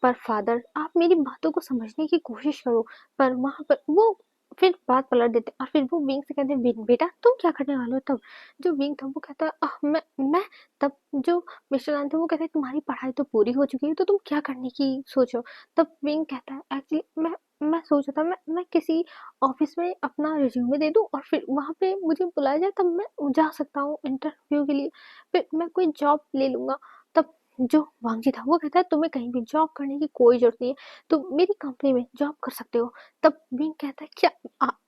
पर फादर आप मेरी बातों को समझने की कोशिश करो। पर वहां पर वो फिर बात पलट देते और फिर वो विंग से कहते हैं बेटा तुम क्या करने वाले हो। तब जो विंग था वो कहता है मैं तब जो मिस्टर लान थे वो कहते हैं तुम्हारी पढ़ाई तो पूरी हो चुकी है तो तुम क्या करने की सोचो। तब विंग कहता है एक्चुअली मैं सोचा था मैं किसी ऑफिस में अपना रिज्यूमे दे दूं और फिर वहां पे मुझे बुलाया जाए तब मैं जा सकता हूँ इंटरव्यू के लिए, फिर मैं कोई जॉब ले लूंगा। तब जो वांगजी था वो कहता है तुम्हें कहीं भी जॉब करने की कोई जरूरत नहीं है, तुम मेरी कंपनी में जॉब कर सकते हो। तब विंग कहता है क्या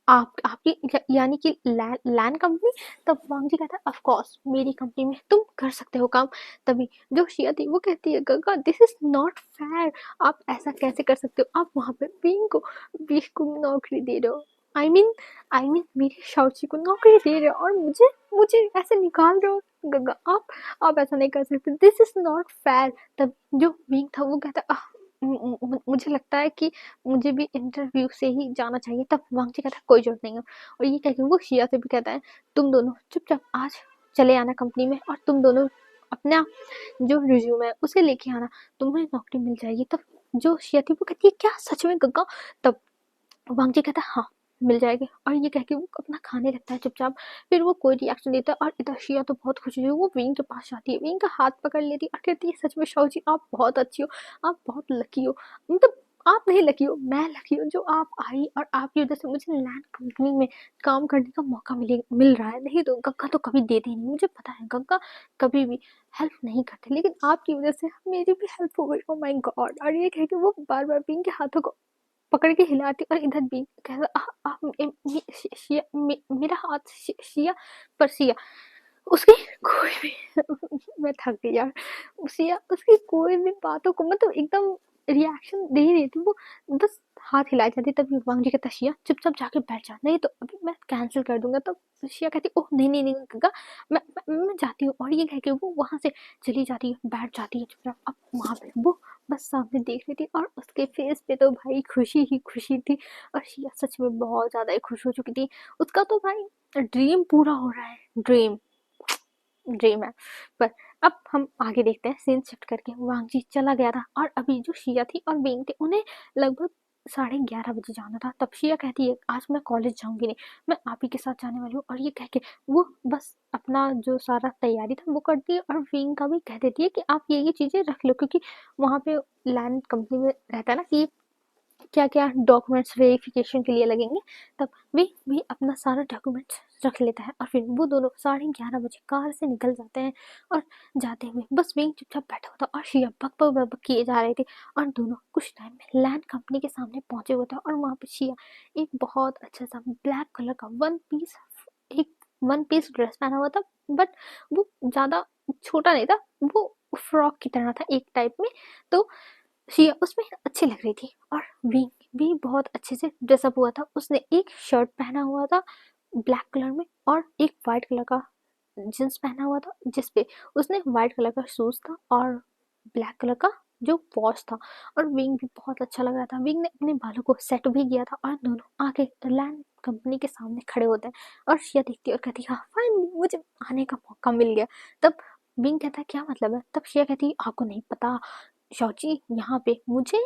आप आपकी यानी कि लैन कंपनी। तब वांगजी कहता है ऑफ कोर्स मेरी कंपनी में तुम कर सकते हो काम। तभी जो शिया थी वो कहती है Ganga this is not fair, आप ऐसा कैसे कर सकते हो, आप वहां पे विंग को नौकरी दे रहे हो, आई मीन मेरी शाउची को नौकरी दे रहे हो और मुझे मुझे ऐसे निकाल रहे हो। गंगा आप ऐसा नहीं कर सकते, दिस इज नॉट फेयर। तब जो विंग था वो कहता है मुझे लगता है कि मुझे भी इंटरव्यू से ही जाना चाहिए। तब वांगची कहता है कोई जरूरत नहीं है, और ये कह के वो शिया से भी कहता है तुम दोनों चुपचाप आज चले आना कंपनी में और तुम दोनों अपना जो रिज्यूम है उसे लेके आना, तुम्हें नौकरी मिल जाएगी। तब जो शिया थी वो कहती है क्या सच में गंगा। तब वांगजी कहता है हाँ मिल जाएगी, और ये कह के वो अपना खाने लगता है चुपचाप। फिर वो कोई रिएक्शन देता है और इताशिया तो बहुत खुश हुई, वो विंग के पास जाती है, विंग का हाथ पकड़ लेती है और कहती है सच में शाओ जी आप बहुत अच्छी हो, आप बहुत लकी हो, मतलब आप नहीं लकी हो मैं लकी हूँ जो आप आई और आपकी वजह से मुझे लैंड कंपनी में काम करने का मौका मिल रहा है, नहीं तो गंगा तो कभी देती नहीं, मुझे पता है गंगा कभी भी हेल्प नहीं करती, लेकिन आपकी वजह से मेरी भी हेल्प हो गई, ओ माय गॉड। और ये कह के वो बार बार विंग के हाथों को पकड़ के हिलाती और इधर भी कह रहा मेरा हाथ शिया। पर शिया उसकी कोई भी मैं थक गई यार, शिया उसकी कोई भी बातों को मतलब एकदम रिएक्शन दे रही थी, वो बस हाथ हिलाई जाती। तभी वांग जी कहता शिया चुपचाप जाके बैठ जा, नहीं तो अभी मैं कैंसिल कर दूंगा। तब शिया कहती ओह नहीं नहीं नहीं गंगा मैं जाती हूँ, और ये कह के वो वहां से चली जाती है, बैठ जाती है चुपचाप। अब वहां पे वो बस सामने देख रही थी और उसके फेस पे तो भाई खुशी ही खुशी थी, और शिया सच में बहुत ज्यादा ही खुश हो चुकी थी, उसका तो भाई ड्रीम पूरा हो रहा है, ड्रीम ड्रीम है। पर अब हम आगे देखते हैं, सीन शिफ्ट करके वांगजी चला गया था और अभी जो शिया थी और बिंग थे उन्हें लगभग 11:30 बजे जाना था। तब शिया कहती है आज मैं कॉलेज जाऊंगी नहीं, मैं आप ही के साथ जाने वाली हूँ, और ये कह के वो बस अपना जो सारा तैयारी था वो करती है और विंग का भी कह देती है कि आप ये चीजें रख लो, क्योंकि वहाँ पे लैंड कंपनी में रहता है ना कि क्या क्या डॉक्यूमेंट्स वेरिफिकेशन के लिए लगेंगे। तब वे अपना सारा डॉक्यूमेंट्स रख लेता है और फिर वो दोनों 11:30 बजे कार से निकल जाते हैं, और जाते हुए बस विंग चुपचाप बैठा होता और शिया बक बक बक बक किए जा रहे थे, और दोनों कुछ टाइम में लैंड कंपनी के सामने पहुंचे हुए थे, और वहाँ पे शिया एक बहुत अच्छा सा ब्लैक कलर का एक वन पीस ड्रेस पहना हुआ था, बट वो ज्यादा छोटा नहीं था, वो फ्रॉक की तरह था एक टाइप में। तो शिया उसमें अच्छी लग रही थी, और विंग भी बहुत अच्छे से ड्रेसअप हुआ था, उसने एक शर्ट पहना हुआ था ब्लैक कलर में और एक वाइट कलर का जींस पहना हुआ था जिसपे उसने वाइट कलर का शूज था और ब्लैक कलर का जो वॉच था, और विंग भी बहुत अच्छा लग रहा था। विंग ने अपने बालों को सेट भी किया था, और दोनों आके लैंड कंपनी के सामने खड़े होते हैं, और शिया देखती है और कहती है हाँ फाइनली मुझे आने का मौका मिल गया। तब विंग कहता है क्या मतलब है। तब शिया कहती है आपको नहीं पता शाओची यहाँ पे मुझे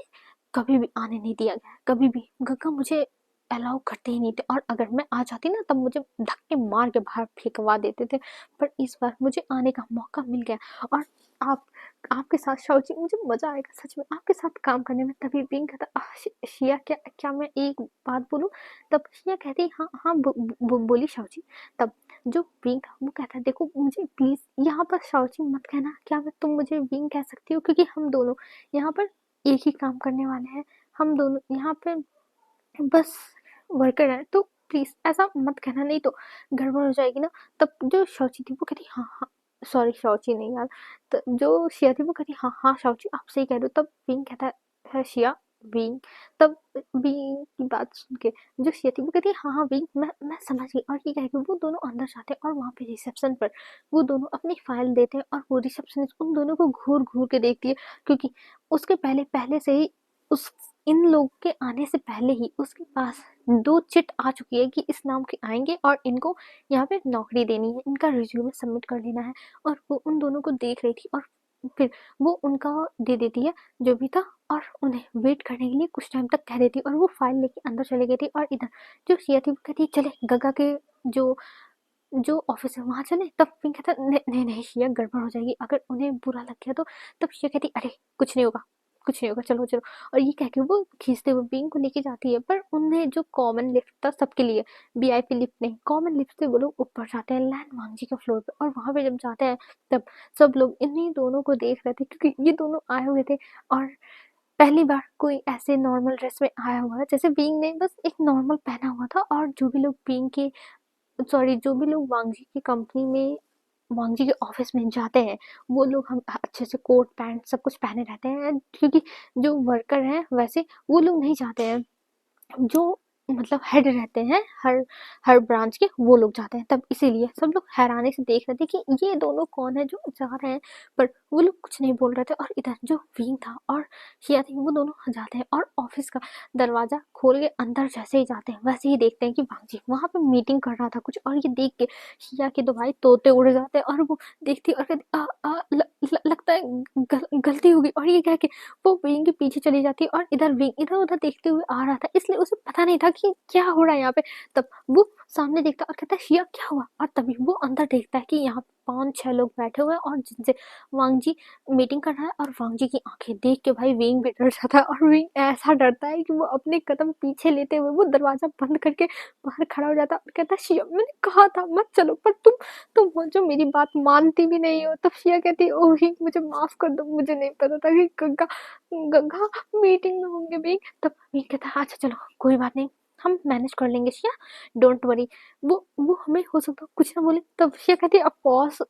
कभी भी आने नहीं दिया गया, कभी भी गंगा मुझे अलाउ करते ही नहीं थे, और अगर मैं आ जाती ना तब मुझे धक्के मार के बाहर फेंकवा देते थे। पर इस बार मुझे आने का मौका मिल गया, और आप आपके साथ शाओजी मुझे मज़ा आएगा सच में आपके साथ काम करने में। तभी पिंक कहता शिया क्या क्या मैं एक बात बोलूँ? तब शिया कहती हाँ, हाँ बोली शाओजी। तब जो विंग था वो कहता है देखो मुझे प्लीज़ यहाँ पर शाओजी मत कहना, क्या मैं तुम मुझे विंग कह सकती हो? क्योंकि हम दोनों यहाँ पर एक ही काम करने वाले हैं, हम दोनों यहाँ पे बस वर्कर हैं, तो प्लीज़ ऐसा मत कहना, नहीं तो गड़बड़ हो जाएगी ना। तब जो शाओची थी वो कहती हाँ, हाँ, सॉरी शाओची नहीं यार, तो जो शिया थी वो कहती हाँ, हाँ शाओची आप सही कह रहे हो। तब विंग कहता है शिया विंग, तब विंग की बात सुन के जो शिया थी वो कहती हाँ, हाँ विंग मैं समझ गई। और ये कह के वो दोनों अंदर जाते हैं, और वहाँ पे रिसेप्शन पर वो दोनों अपनी फाइल देते हैं, और वो रिसेप्शनिस्ट उन दोनों को घूर-घूर के देखती है, क्योंकि उसके पहले से ही उस इन लोग के आने से पहले ही उसके पास 2 चिट आ चुकी है कि इस नाम के आएँगे और इनको यहाँ पे नौकरी देनी है, इनका रिज़्यूमे सबमिट कर देना है। और वो उन दोनों को देख रही थी, और फिर वो उनका दे देती है जो भी था, और उन्हें वेट करने के लिए कुछ टाइम तक कह देती है, और वो फाइल लेके अंदर चली गई थी। और इधर जो शिया थी वो कहती चले गग्गा के जो जो ऑफिस है वहाँ चले। तब पिंक कहता नहीं शिया गड़बड़ हो जाएगी, अगर उन्हें बुरा लग गया तो। तब शिया कहती अरे कुछ नहीं होगा, कुछ नहीं होगा, चलो चलो। और ये कह के वो खींचते हुए पिंक को लेके जाती है, पर उन्हें जो कॉमन लिफ्ट था सबके लिए, वीआईपी लिफ्ट नहीं, कॉमन लिफ्ट से वो लोग ऊपर जाते हैं लैंड वांगजी के फ्लोर पे। और वहाँ पे जब जाते हैं तब सब लोग इन्हीं दोनों को देख रहे थे, क्योंकि ये दोनों आए हुए थे, और पहली बार कोई ऐसे नॉर्मल ड्रेस में आया हुआ है। जैसे बीइंग ने बस एक नॉर्मल पहना हुआ था, और जो भी लोग बीइंग के सॉरी जो भी लोग वांगजी की कंपनी में वांगजी के ऑफिस में जाते हैं वो लोग हम अच्छे से कोट पैंट सब कुछ पहने रहते हैं, क्योंकि जो वर्कर हैं वैसे वो लोग नहीं जाते हैं, जो मतलब हेड रहते हैं हर हर ब्रांच के वो लोग जाते हैं। तब इसीलिए सब लोग हैरानी से देख रहे थे कि ये दोनों कौन है जो जा रहे हैं, पर वो लोग कुछ नहीं बोल रहे थे। और इधर जो विंग था और शिया थी वो दोनों जाते हैं, और ऑफिस का दरवाजा खोल के अंदर जैसे ही जाते हैं वैसे ही देखते हैं कि वांगजी वहां पे मीटिंग कर रहा था कुछ। और ये देख के शिया के दो भाई तोते उड़ जाते हैं, और वो देखती और कहती लगता है गलती होगी। और ये कह के वो विंग के पीछे चली जाती है, और इधर विंग इधर उधर देखते हुए आ रहा था, इसलिए उसे पता नहीं था कि क्या हो रहा है यहाँ पे। तब वो सामने देखता और कहता है शिया क्या हुआ? और तभी वो अंदर देखता है कि यहाँ 5-6 लोग बैठे हुए हैं, और जिनसे वांगजी मीटिंग कर रहा है। और वांगजी की आंखें देख के भाई विंग भी डर जाता है, और विंग ऐसा डरता है कि वो अपने कदम पीछे लेते हुए वो दरवाजा बंद करके बाहर खड़ा हो जाता है, और कहता है शिया मैंने कहा था मत चलो, पर तुम वो जो मेरी बात मानती भी नहीं हो। तब शिया कहती है ओ विंग मुझे माफ कर दो, मुझे नहीं पता था कि गंगा गंगा मीटिंग में होंगे भी। तब विंग कहता है अच्छा चलो कोई बात नहीं, हम मैनेज कर लेंगे शिया, डोंट वरी। वो हमें हो सकता कुछ ना बोले। तब शिया कहती है अब बॉस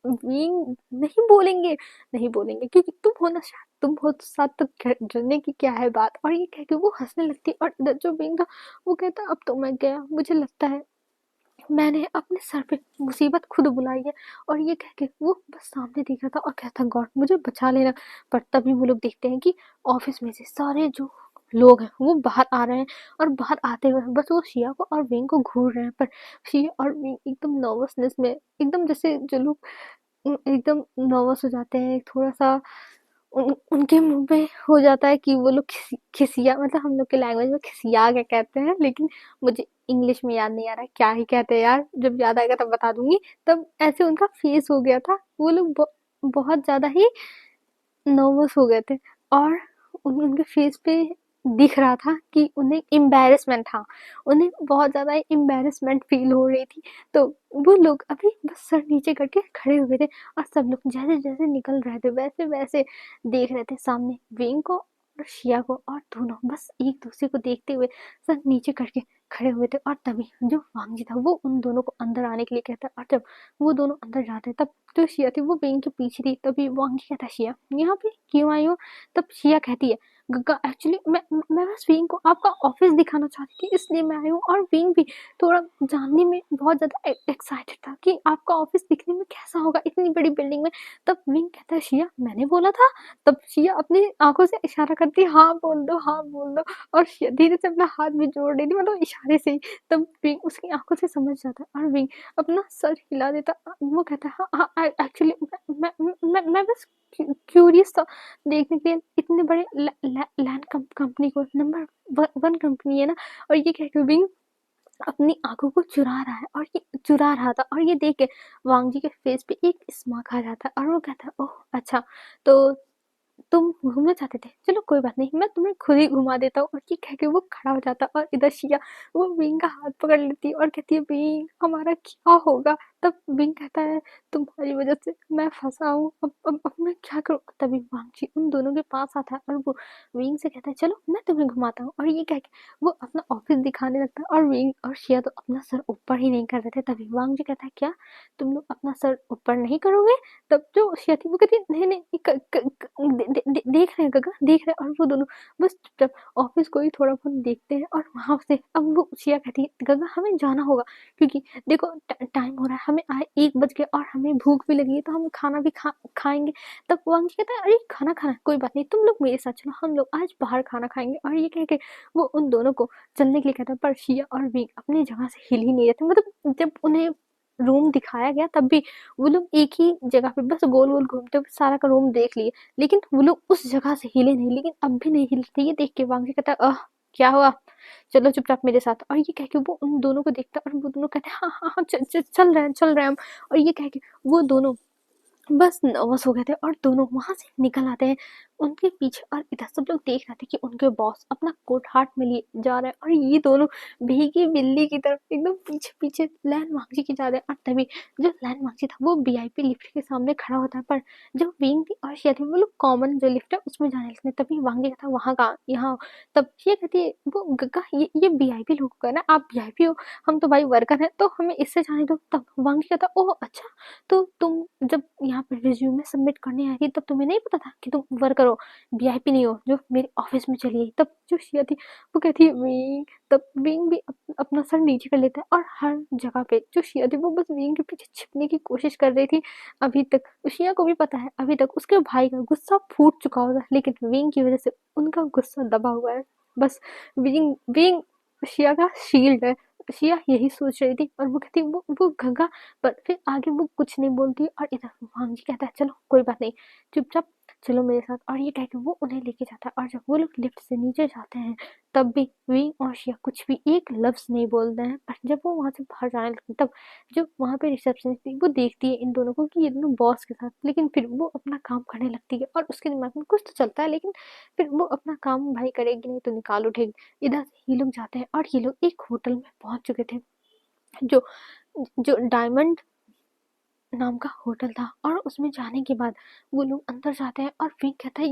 विंग नहीं बोलेंगे, नहीं बोलेंगे क्योंकि तुम हो ना शायद, तुम हो तो साथ, तो डरने की क्या है बात। और ये कह के वो हंसने लगती है, और इधर जो विंग था वो कहता अब तो मैं गया, मुझे लगता है मैंने अपने सर पे मुसीबत खुद बुलाई है। और ये कह के वो बस सामने देख रहा था और कहता गॉड मुझे बचा लेना। पर तभी वो लोग देखते हैं कि ऑफिस में से सारे जो लोग हैं वो बाहर आ रहे हैं, और बाहर आते हुए बस वो शिया को और विंग को घूर रहे हैं। पर शिया और विंग एकदम नर्वसनेस में, एकदम जैसे जो लोग एकदम नर्वस हो जाते हैं थोड़ा सा, उनके मुंह पे हो जाता है कि वो लोग खिसिया, मतलब हम लोग के लैंग्वेज में खिसिया क्या कहते हैं, लेकिन मुझे इंग्लिश में याद नहीं आ रहा क्या ही कहते हैं यार, जब याद आएगा तब बता दूंगी। तब ऐसे उनका फेस हो गया था, वो लोग बहुत ज्यादा ही नर्वस हो गए थे, और उनके फेस पे दिख रहा था कि उन्हें एम्बैरेसमेंट था, उन्हें बहुत ज़्यादा एम्बैरेसमेंट फील हो रही थी। तो वो लोग अभी बस सर नीचे करके खड़े हुए थे, और सब लोग जैसे जैसे निकल रहे थे वैसे वैसे देख रहे थे सामने विंग को और शिया को, और दोनों बस एक दूसरे को देखते हुए सर नीचे करके खड़े हुए थे। और तभी जो वांगजी था वो उन दोनों को अंदर आने के लिए कहता है, और जब वो दोनों अंदर जाते तब जो शिया थी वो विंग के पीछे थी। तभी वांगजी कहता है शिया यहाँ पे क्यों आई हो? तब शिया कहती है गग्गा एक्चुअली मैं बस विंग को आपका ऑफिस दिखाना चाहती थी इसलिए मैं आई हूँ। और विंग भी थोड़ा जानने में बहुत ज़्यादा एक्साइटेड था कि आपका ऑफिस दिखने में कैसा होगा इतनी बड़ी बिल्डिंग में। तब विंग कहता है शिया मैंने बोला था। तब शिया अपनी आंखों से इशारा करती है हाँ बोल दो, हाँ बोल दो। और शिया धीरे से अपना हाथ भी जोड़ रही थी, मतलब इशारे से ही। तब विंग उसकी आंखों से समझ जाता है, और विंग अपना सर हिला देता। वो कहता है हाँ हाँ एक्चुअली मैं बस क्यूरियस था देखने के लिए इतने बड़े लैंड कंपनी को, नंबर वन कंपनी है ना, और ये क्या विंग अपनी आंखों को चुरा रहा है, और ये चुरा रहा था, और ये देख के वांग जी के फेस पे एक स्माइल आ जाता है, और वो कहता है ओह अच्छा, तो तुम घूमना चाहते थे, चलो कोई बात नहीं, मैं तुम्हें खुद ही घुमा देता हूँ। और ये कह के वो खड़ा हो जाता है, और इधर शिया वो विंग का हाथ पकड़ लेती है और कहती है विंग हमारा क्या होगा। तब विंग कहता है तुम्हारी वजह से मैं फंसा हूँ, अब मैं क्या करूँ। तभी वांगची उन दोनों के पास आता है और वो विंग से कहता है चलो मैं तुम्हें घुमाता हूँ। और ये कह के वो अपना ऑफिस दिखाने लगता है, और विंग और शिया तो अपना सर ऊपर ही नहीं कर रहे थे। तभी वांग जी कहता है क्या तुम लोग अपना सर ऊपर नहीं करोगे। तब जो शिया थी वो कहती है नहीं नहीं देख रहे हैं गगा देख रहे हैं। और वो दोनों बस जब ऑफिस को ही थोड़ा बहुत देखते हैं, और वहां से अब वो शिया कहती है गगा हमें जाना होगा, क्योंकि देखो टाइम हो रहा है, हमें आए 1 बज गए और हमें भूख भी लगी है, तो हम खाना भी खाएंगे। तब वांगी कहता है अरे खाना खाना कोई बात नहीं, तुम लोग मेरे साथ चलो, हम लोग आज बाहर खाना खाएंगे। और ये कह के वो उन दोनों को चलने के लिए कहता है, पर शिया और विंग अपनी जगह से हिल ही नहीं रहते। मतलब जब उन्हें रूम दिखाया गया तब भी वो लोग एक ही जगह पे बस गोल गोल घूमते हुए सारा का रूम देख लिए, लेकिन वो लोग उस जगह से हिले नहीं। लेकिन अब भी नहीं हिलते। ये देख के वांग कहता है क्या हुआ, चलो चुपचाप मेरे साथ। और ये कह के वो उन दोनों को देखता है, और वो दोनों कहते हैं हाँ हाँ हाँ चल रहे हैं हम। और ये कह के वो दोनों बस नर्वस हो गए थे, और दोनों वहां से निकल आते हैं उनके पीछे। और इधर सब लोग देख रहे थे कि उनके बॉस अपना कोट हाथ में लिए जा रहे हैं, और ये दोनों भीगी बिल्ली की तरफ एकदम पीछे पीछे लैंड मांगजी की जा रहे हैं। और तभी जो लैंड मांगजी था वो वीआईपी लिफ्ट के सामने खड़ा होता है, पर जो विंग थी और शिया थी वो लोग कॉमन जो लिफ्ट है उसमें जाने लगते हैं। तभी वांगे कहता है वहां का यहाँ आओ। तब ये कहती है वो गग्गा ये वीआईपी लोगों का ना, आप वीआईपी हो, हम तो भाई वर्कर हैं, तो हमें इससे जाने दो। तब वांगे कहता ओह अच्छा, तो तुम जब यहाँ पे रिज्यूमे सबमिट करने आई थी तब तुम्हें नहीं पता था कि तुम वर्कर हो, वीआईपी नहीं हो जो मेरे ऑफिस में चली गई। तब जो शिया थी वो कहती है विंग। तब विंग भी अपना सर नीचे कर लेता है, और हर जगह पे जो शिया थी वो बस विंग के पीछे छिपने की कोशिश कर रही थी। अभी तक शिया को भी पता है अभी तक उसके भाई का गुस्सा फूट चुका होगा, लेकिन विंग की वजह से उनका गुस्सा दबा हुआ है। बस विंग विंग शिया का शील्ड है। शिया यही सोच रही थी, और वो कहती वो गंगा, पर फिर आगे वो कुछ नहीं बोलती। और इधर वांग जी कहता है चलो कोई बात नहीं, चुपचाप चलो मेरे साथ। और ये कह के वो उन्हें लेके जाता है, और जब वो लोग लिफ्ट से नीचे जाते हैं तब भी विंग और शिया कुछ भी एक लफ्ज नहीं बोलते हैं। पर जब वो वहां से बाहर जाने लगते तब जो वहां पे रिसेप्शनिस्ट थी वो देखती है इन दोनों को कि ये दोनों बॉस के साथ, लेकिन फिर वो अपना काम करने लगती है, और उसके दिमाग में कुछ तो चलता है, लेकिन फिर वो अपना काम भाई करेगी नहीं तो निकाल उठेगी। इधर से ये लोग जाते हैं, और ये लोग एक होटल में पहुंच चुके थे जो जो डायमंड नाम का होटल था। और उसमें जाने के बाद वो लोग अंदर जाते हैं, और विंग कहता है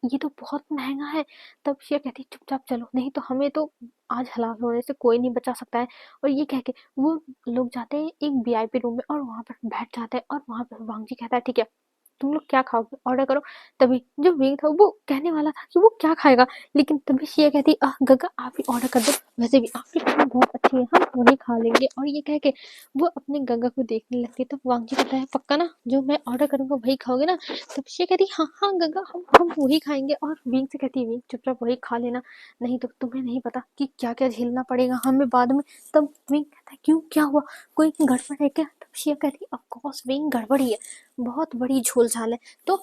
ये तो बहुत महंगा है। तब शिया कहती है चुपचाप चलो, नहीं तो हमें तो आज हलाल होने से कोई नहीं बचा सकता है। और ये कह के वो लोग जाते हैं एक वीआईपी रूम में, और वहां पर बैठ जाते हैं। और वहां पर वांग जी कहता है ठीक है तुम लोग क्या खाओगे ऑर्डर करो। तभी जो विंग था वो कहने वाला था कि वो क्या खाएगा, लेकिन तभी शिया कहती गगा आप ही ऑर्डर कर दो, वैसे भी आपकी खाना बहुत अच्छी है, हम वही खा लेंगे। और ये कह के वो अपने गंगा को देखने लगती है। तब वांग जी कहता है पक्का ना जो मैं ऑर्डर करूंगा वही खाओगे ना। तब शिया कहती हाँ हाँ गंगा हम वही खाएंगे। और विंग से कहती है विंग चुपचाप वही खा लेना, नहीं तो तुम्हें नहीं पता कि क्या क्या झेलना पड़ेगा हमें बाद में। तब विंग कहता है क्यों क्या हुआ, कोई गड़बड़ है क्या। तब शिया कहती है ऑफकोर्स विंग गड़बड़ ही है, बहुत बड़ी झोल झाल है, तो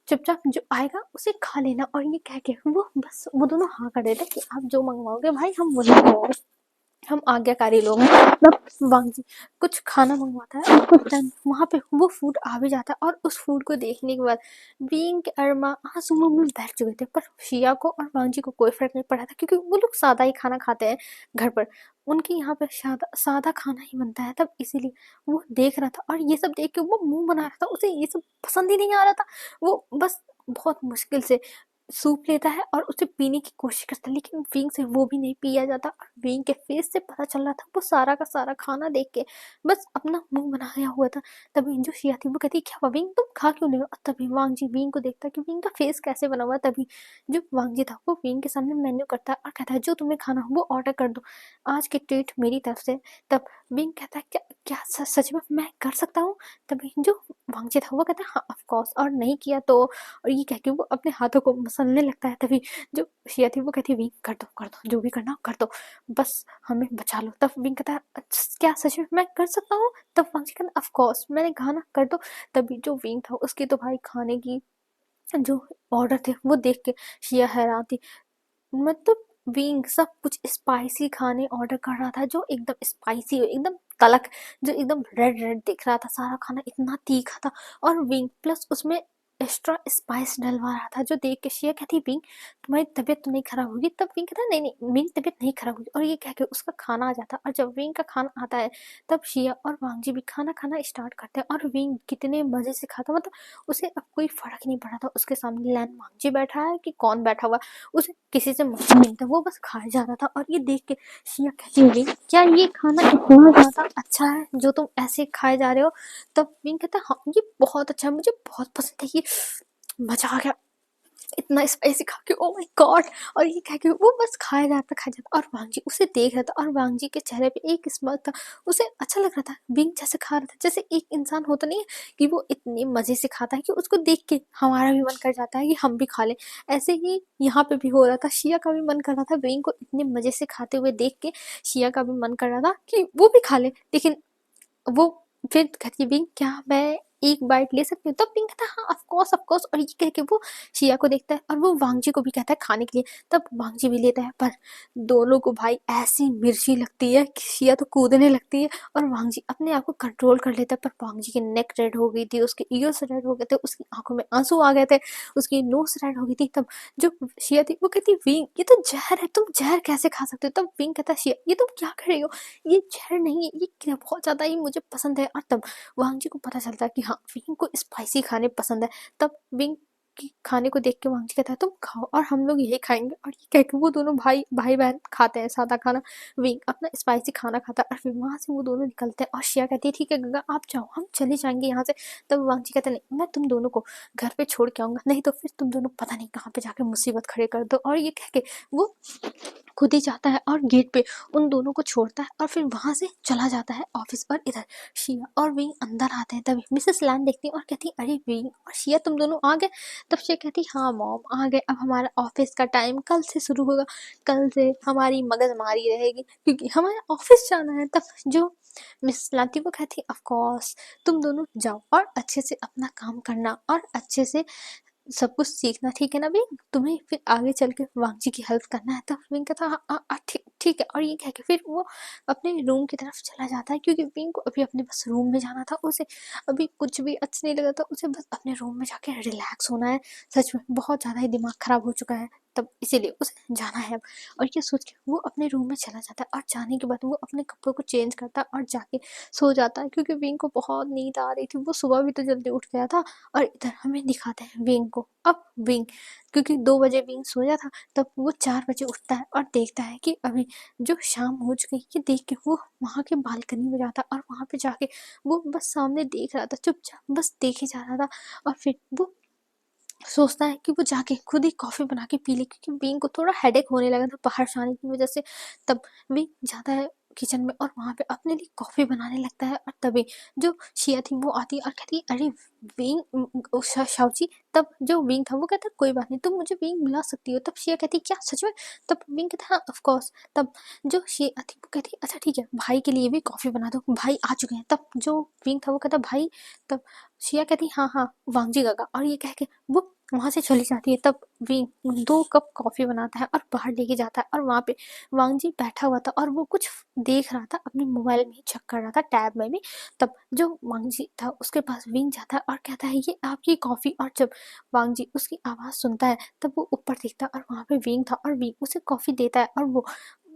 चुपचाप जो आएगा उसे खा लेना। और ये कह के वो बस वो दोनों हाँ कर देते कि आप जो मंगवाओगे भाई हम वही खाओगे, हम आज्ञाकारी लोग हैं। मतलब वांग जी कुछ खाना मंगवाता है, और कुछ टाइम वहां पे वो फूड आ भी जाता है। और उस फूड को देखने के बाद बीइंग के अरमा आंसू मुंह में बैठ चुके थे, पर शिया को और वांग जी को कोई फर्क नहीं पड़ा था, क्योंकि वो लोग सादा ही खाना खाते हैं घर पर, उनके यहाँ पे सादा सादा खाना ही बनता है। तब इसीलिए वो देख रहा था, और ये सब देख के वो मुंह बना रहा था, उसे ये सब पसंद ही नहीं आ रहा था। वो बस बहुत मुश्किल से सूप लेता है और उसे पीने की कोशिश करता है, लेकिन विंग से वो भी नहीं पिया जाता। और विंग के फेस से पता चल रहा था वो सारा का सारा खाना देख के बस अपना मुंह बनाया हुआ था। तभी जो शिया थी वो कहती क्या हुआ विंग तुम खा क्यों नहीं हो। तभी वांग जी विंग को देखता कि विंग का फेस कैसे बना हुआ। तभी जो वांग जी था वो विंग के सामने मेन्यू करता है और कहता है जो तुम्हें खाना हो वो ऑर्डर कर दो, आज की ट्रीट मेरी तरफ से। तब विंग कहता है क्या क्या सच में मैं कर सकता हूँ। तभी जो वांग जी था वो कहता है हाँ ऑफ कोर्स, और नहीं किया तो। और ये कह के वो अपने हाथों को मसलने लगता है। तभी जो शिया थी वो कहती है विंग कर दो जो भी करना हो कर दो, बस हमें बचा लो। तब विंग कहता है क्या सच में मैं कर सकता हूँ। तब वांग जी कहता ऑफ कोर्स मैंने कहा ना कर दो। तभी जो विंग था उसकी तो भाई खाने की जो ऑर्डर थे वो देख के शिया हैरान थी। मतलब विंग सब कुछ स्पाइसी खाने ऑर्डर कर रहा था, जो एकदम स्पाइसी, एकदम तलक, जो एकदम रेड रेड दिख रहा था, सारा खाना इतना तीखा था। और विंग प्लस उसमें एक्स्ट्रा स्पाइस डलवा रहा था, जो देख के शिया कहती विंग तुम्हारी तबीयत तो नहीं खराब होगी? तब विंग कहता नहीं नहीं मेरी तबीयत नहीं खराब होगी, और ये कह के उसका खाना आ जाता। और जब विंग का खाना आता है तब शिया और वांगजी भी खाना खाना स्टार्ट करते हैं, और विंग कितने मजे से खाता, मतलब उसे अब कोई फर्क नहीं पड़ा था उसके सामने लैन वांगजी बैठा है कि कौन बैठा हुआ, उसे किसी से मतलब नहीं था, वो बस खाया जा रहा था। और ये देख के शिया कहती हुई क्या ये खाना इतना ज्यादा अच्छा है जो तुम ऐसे खाए जा रहे हो? तब विंग कहता हाँ ये बहुत अच्छा है, मुझे बहुत पसंद है ये, मजा आ गया इतना स्पाइसी खा के, ओ माय गॉड। और ये कह के वो बस खाया जाता, और वांगजी उसे देख रहा था, और वांगजी के चेहरे पे एक स्माइल था, उसे अच्छा लग रहा था। बिंग जैसे खा रहा था, जैसे एक इंसान होता नहीं है कि वो इतने मजे से खाता है कि उसको देख के हमारा भी मन कर जाता है कि हम भी खा लें। ऐसे ही यहाँ पे भी हो रहा था, शिया का भी मन कर रहा था बिंग को इतने मजे से खाते हुए देख के, शिया का भी मन कर रहा था कि वो भी खा ले। लेकिन वो फिर कहती है बिंग क्या मैं एक बाइट ले सकती हूँ? तब बिंग कहता है हाँ ऑफ कोर्स, और ये कह के वो शिया को देखता है, और वो वांगजी को भी कहता है खाने के लिए। तब वांगजी भी लेता है, पर दोनों को भाई ऐसी मिर्ची लगती है कि शिया तो कूदने लगती है, और वांगजी अपने आप को कंट्रोल कर लेता है। पर वांगजी की नेक रेड हो गई थी, उसके ईयर्स रेड हो गए थे, उसकी आंखों में आंसू आ गए थे, उसकी नोज रेड हो गई थी। तब जो शिया थी वो कहती विंग ये तो जहर है, तुम जहर कैसे खा सकते हो? तब विंग कहता शिया ये तुम क्या कर रही हो, ये जहर नहीं है, ये बहुत ज्यादा ही मुझे पसंद है। और तब वांगजी को पता चलता है कि हाँ विंग को स्पाइसी खाने पसंद है। तब विंग की खाने को देख के वांगजी कहता है तुम खाओ और हम लोग यही खाएंगे, और ये कह के वो दोनों भाई भाई बहन खाते हैं सादा खाना, विंग अपना स्पाइसी खाना खाता है, और फिर वहां से वो दोनों निकलते हैं। और शिया कहती है ठीक है गंगा आप जाओ, हम चले जाएंगे यहाँ से। तब वांगजी कहता है नहीं मैं तुम दोनों को घर पे छोड़ के आऊंगा, नहीं तो फिर तुम दोनों पता नहीं कहाँ पे जाके मुसीबत खड़े कर दो। और ये कह के वो खुद ही जाता है और गेट पे उन दोनों को छोड़ता है, और फिर वहां से चला जाता है ऑफिस। और इधर शिया और विंग अंदर आते हैं, तभी मिसेस लैन देखती है और कहती है अरे विंग और शिया तुम दोनों आ गए? तब शिया कहती हाँ मॉम आ गए, अब हमारा ऑफिस का टाइम कल से शुरू होगा, कल से हमारी मगजमारी रहेगी क्योंकि हमारे ऑफिस जाना है। तब जो मिस लाती वो कहती ऑफ कोर्स तुम दोनों जाओ और अच्छे से अपना काम करना और अच्छे से सब कुछ सीखना, ठीक है ना विंग? तुम्हें फिर आगे चल के वांगजी की हेल्प करना है। तब विंग कहता हाँ हाँ हाँ, ठीक ठीक है। और ये कह के फिर वो अपने रूम की तरफ चला जाता है, क्योंकि विंग को अभी अपने बस रूम में जाना था, उसे अभी कुछ भी अच्छा नहीं लगा था, उसे बस अपने रूम में जाके रिलैक्स होना है। सच में बहुत ज़्यादा ही दिमाग खराब हो चुका है, तब इसीलिए उसे जाना है अब। और ये सोच के वो अपने रूम में चला जाता है, और जाने के बाद वो अपने कपड़ों को चेंज करता है और जाके सो जाता है, क्योंकि विंग को बहुत नींद आ रही थी, वो सुबह भी तो जल्दी उठ गया था। और इधर हमें दिखाते हैं विंग को। अब विंग क्योंकि 2 बजे विंग सोया था, तब वो 4 बजे उठता है और देखता है कि अभी जो शाम हो चुकी है। ये देख के वो वहाँ के बालकनी में जाता है, और वहाँ पे जाके वो बस सामने देख रहा था, चुपचाप बस देखे जा रहा था। और फिर वो सोचता है कि वो जाके खुद ही कॉफ़ी बना के पी ले, क्योंकि विंग को थोड़ा हेडेक होने लगा था बाहर से आने की वजह से। तब विंग जाता है किचन में और वहाँ पे अपने लिए कॉफ़ी बनाने लगता है, और तभी जो शिया थी वो आती है और कहती है अरे विंग शाओची। तब जो विंग था वो कहता है कोई बात नहीं तुम मुझे विंग मिला सकती हो। तब शिया कहती क्या सच में? तब विंग कहता हाँ ऑफ कोर्स। तब जो शिया थी वो कहती अच्छा ठीक है भाई के लिए भी कॉफ़ी बना दो, भाई आ चुके हैं। तब जो विंग था वो कहता भाई। तब शिया कहती हाँ हाँ वांगजी काका, और ये कह के वो वहां से चली जाती है। तब विंग 2 कप कॉफी बनाता है और बाहर लेके जाता है, और वहां पे वांगजी बैठा हुआ था और वो कुछ देख रहा था, अपने मोबाइल में चेक कर रहा था टैब में भी। तब जो वांगजी था उसके पास विंग जाता है और कहता है ये आपकी कॉफी। और जब वांगजी उसकी आवाज सुनता है तब वो ऊपर देखता है, और वहां पे विंग था, और विंग उसे कॉफी देता है, और वो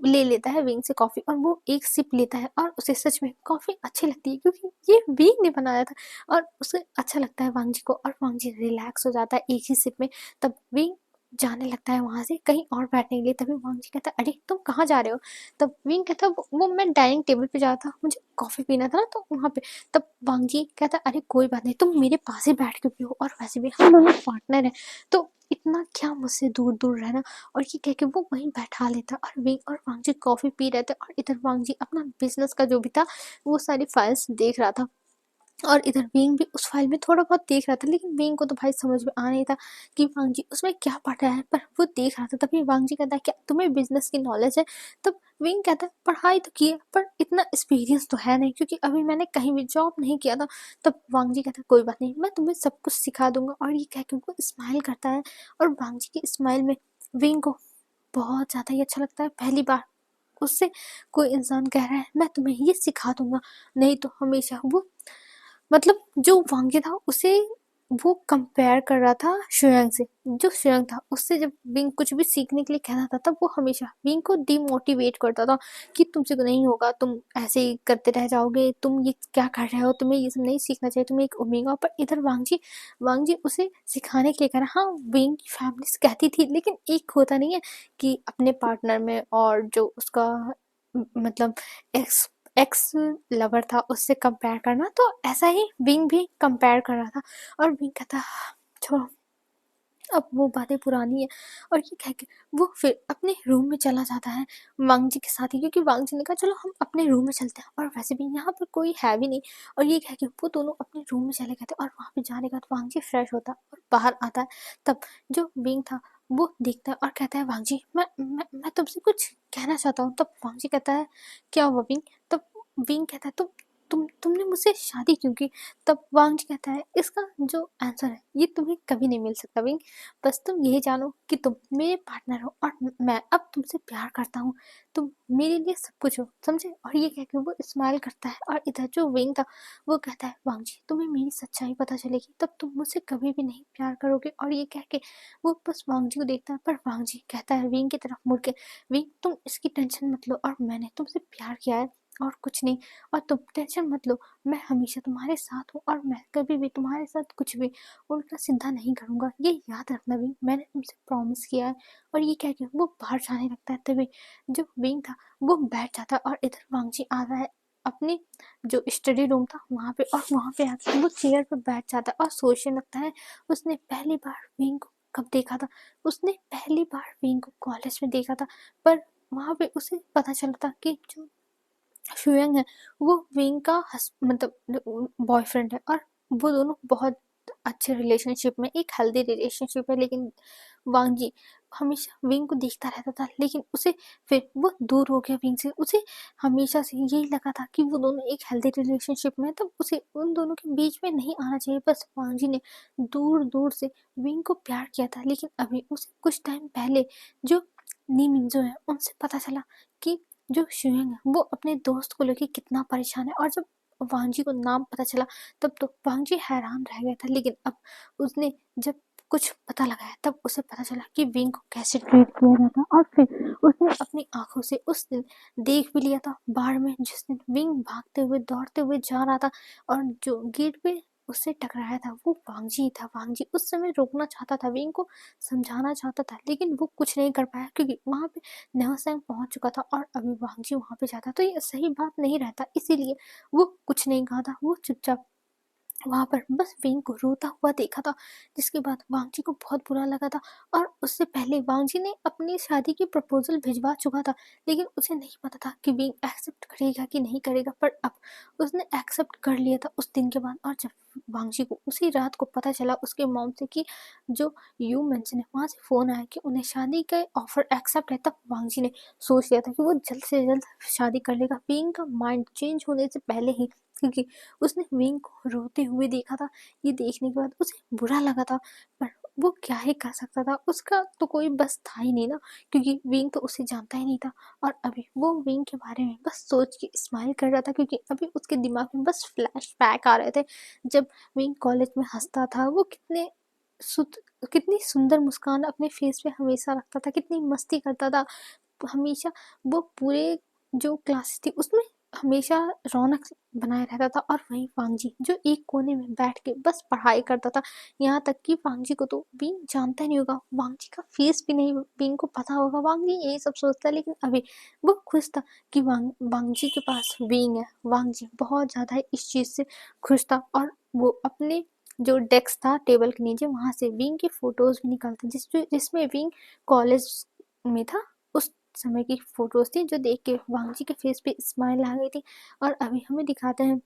ले लेता है विंग से कॉफी, और वो एक सिप लेता है, और उसे सच में कॉफी अच्छी लगती है, क्योंकि ये विंग ने बनाया था और उसे अच्छा लगता है वांगजी को, और वांगजी रिलैक्स हो जाता है एक ही सिप में। तब विंग जाने लगता है वहां से कहीं और बैठने के लिए, तभी वांगजी कहता है अरे तुम कहाँ जा रहे हो? तब विंग कहता है वो मैं डाइनिंग टेबल पे जा रहा था, मुझे कॉफी पीना था ना तो वहां पे। तब वांगजी कहता है अरे कोई बात नहीं तुम मेरे पास ही बैठ के पियो, और वैसे भी हम दोनों पार्टनर हैं तो इतना क्या मुझसे दूर दूर रहना। और ये कह के वो वहीं बैठा लेता, और विंग और वांगजी कॉफी पी रहे थे, और इधर वांगजी अपना बिजनेस का जो भी था वो सारी फाइल्स देख रहा था। और इधर विंग भी उस फाइल में थोड़ा बहुत देख रहा था, लेकिन विंग को तो भाई समझ में आ नहीं था कि वांगजी उसमें क्या पढ़ रहा है, पर वो देख रहा था। तभी वांगजी कहता है क्या तुम्हें बिजनेस की नॉलेज है? तब विंग कहता है पढ़ाई तो की है पर इतना एक्सपीरियंस तो है नहीं, क्योंकि अभी मैंने कहीं भी जॉब नहीं किया था। तब वांगजी कहता है कोई बात नहीं, मैं तुम्हें सब कुछ सिखा दूंगा। और ये कह के वो स्माइल करता है, और वांगजी की स्माइल में विंग को बहुत ज़्यादा ही अच्छा लगता है। पहली बार उससे कोई इंसान कह रहा है मैं तुम्हें ये सिखा दूंगा, नहीं तो हमेशा वो मतलब जो वांगे था उसे वो कंपेयर कर रहा था शुयांग से। जो शुयांग था उससे जब विंग कुछ भी सीखने के लिए कहता था, तब वो हमेशा विंग को डिमोटिवेट करता था कि तुमसे तो नहीं होगा, तुम ऐसे ही करते रह जाओगे, तुम ये क्या कर रहे हो, तुम्हें ये सब नहीं सीखना चाहिए, तुम्हें एक ओमेगा। पर इधर वांगजी उसे सिखाने के लिए कह रहा। हाँ, विंग की फैमिली कहती थी, लेकिन एक होता नहीं है कि अपने पार्टनर में और जो उसका मतलब एक्स एक्स लवर था उससे कंपेयर करना, तो ऐसा ही विंग भी कंपेयर कर रहा था। और विंग कहता छोड़ो, अब वो बातें पुरानी है। और ये कह के वो फिर अपने रूम में चला जाता है वांगजी के साथ ही, क्योंकि वांगजी ने कहा चलो हम अपने रूम में चलते हैं, और वैसे भी यहाँ पर कोई है भी नहीं। और ये कह के वो दोनों अपने रूम में चले गए थे। और वहाँ पे जाने के बाद वांगजी फ्रेश होता है और बाहर आता है। तब जो विंग था वो देखता है और कहता है वांगजी मैं तुमसे कुछ कहना चाहता हूँ। तब वांगजी कहता है क्या हुआ विंग? तब विंग कहता है तुमने मुझसे शादी क्यों की? तब वांगजी कहता है इसका जो आंसर है ये तुम्हें कभी नहीं मिल सकता विंग, बस तुम यही जानो कि तुम मेरे पार्टनर हो और मैं अब तुमसे प्यार करता हूँ, तुम मेरे लिए सब कुछ हो, समझे? और ये कह के वो स्माइल करता है। और इधर जो विंग था वो कहता है वांगजी तुम्हें मेरी सच्चाई पता चलेगी तब तुम मुझसे कभी भी नहीं प्यार करोगे। और ये कह के वो बस वांगजी को देखता है, पर वांगजी कहता है विंग की तरफ मुड़ के विंग तुम इसकी टेंशन मत लो, और मैंने तुमसे प्यार किया है और कुछ नहीं, और तुम टेंशन मत लो, मैं हमेशा तुम्हारे साथ हूँ और मैं कभी भी तुम्हारे साथ कुछ भी उल्टा सीधा नहीं करूँगा, ये याद रखना विंग, मैंने तुमसे प्रॉमिस किया है। और ये कह के वो बाहर जाने लगता है। तभी जो विंग था वो बैठ जाता है, और इधर वांगजी आ रहा है अपने जो स्टडी रूम था वहाँ पे, और वहाँ पे आकर वो चेयर पर बैठ जाता है और सोचने लगता है उसने पहली बार विंग को कब देखा था। उसने पहली बार विंग को कॉलेज में देखा था, पर वहाँ पे उसे पता चला था कि जो शुयंग है वो विंग का मतलब बॉयफ्रेंड है, और वो दोनों बहुत अच्छे रिलेशनशिप में, एक हेल्दी रिलेशनशिप है। लेकिन वांगजी हमेशा विंग को देखता रहता था, लेकिन उसे फिर वो दूर हो गया विंग से। उसे हमेशा से यही लगा था कि वो दोनों एक हेल्दी रिलेशनशिप में है, तब उसे उन दोनों के बीच में नहीं आना चाहिए। बस वांगजी ने दूर दूर से विंग को प्यार किया था। लेकिन अभी उसे कुछ टाइम पहले जो नीमिंजो है उनसे पता चला कि जो शुयंग है वो अपने दोस्त को लेके कितना परेशान है। और जब वांगजी को नाम पता चला तब तो वांगजी हैरान रह गया था। लेकिन अब उसने जब कुछ पता लगाया तब उसे पता चला कि विंग को कैसे ट्रीट किया जाता, और फिर उसने अपनी आंखों से उस दिन देख भी लिया था बाढ़ में, जिस दिन विंग भागते हुए दौड़ते हुए जा रहा था और जो गेट पे उससे टकराया था वो वांगजी ही था। वांगजी उस समय रोकना चाहता था, विंग को समझाना चाहता था, लेकिन वो कुछ नहीं कर पाया क्योंकि वहां पे नवसैंग पहुंच चुका था और अभी वांगजी वहां पे जाता तो ये सही बात नहीं रहता। इसीलिए वो कुछ नहीं कहा था, वो चुपचाप वहां पर बस विंग को रोता हुआ देखा था, जिसके बाद वांगजी को बहुत बुरा लगा था। और उससे पहले वांगजी ने अपनी शादी की प्रपोजल भिजवा चुका था, लेकिन उसे नहीं पता था कि विंग एक्सेप्ट करेगा कि नहीं करेगा। पर अब उसने एक्सेप्ट कर लिया था उस दिन के बाद। और जब वांगजी को उसी रात को पता चला उसके मॉम से कि जो यू मेंशन है वहां से फोन आया कि उन्हें शादी का ऑफर एक्सेप्ट है, तब वांगजी ने सोच लिया था कि वो जल्द से जल्द शादी कर लेगा विंग का माइंड चेंज होने से पहले ही, क्योंकि उसने विंग को रोते हुए देखा था। ये देखने के बाद उसे बुरा लगा था, पर वो क्या ही कर सकता था, उसका तो कोई बस था ही नहीं ना, क्योंकि विंग तो उसे जानता ही नहीं था। और अभी वो विंग के बारे में बस सोच के स्माइल कर रहा था, क्योंकि अभी उसके दिमाग में बस फ्लैश बैक आ रहे थे जब विंग कॉलेज में हंसता था। वो कितनी सुंदर मुस्कान अपने फेस पे हमेशा रखता था, कितनी मस्ती करता था हमेशा। वो पूरे जो क्लास थी उसमें हमेशा रौनक बनाए रहता था। और वहीं वांगजी जो एक कोने में बैठ के बस पढ़ाई करता था। यहाँ तक कि वांगजी को तो विंग जानता ही नहीं होगा, वांगजी का फेस भी नहीं विंग को पता होगा, वांगजी यही सब सोचता है। लेकिन अभी वो खुश था कि वांगजी के पास विंग है। वांगजी बहुत ज्यादा इस चीज से खुश था, और वो अपने जो डेस्क था टेबल के नीचे वहां से विंग की फोटोज भी निकालता जिसमें विंग कॉलेज में था उस समय की फोटोज थी, जो देख के वांगजी के फेस पे स्माइल आ गई थी। और अभी हमें दिखाते हैं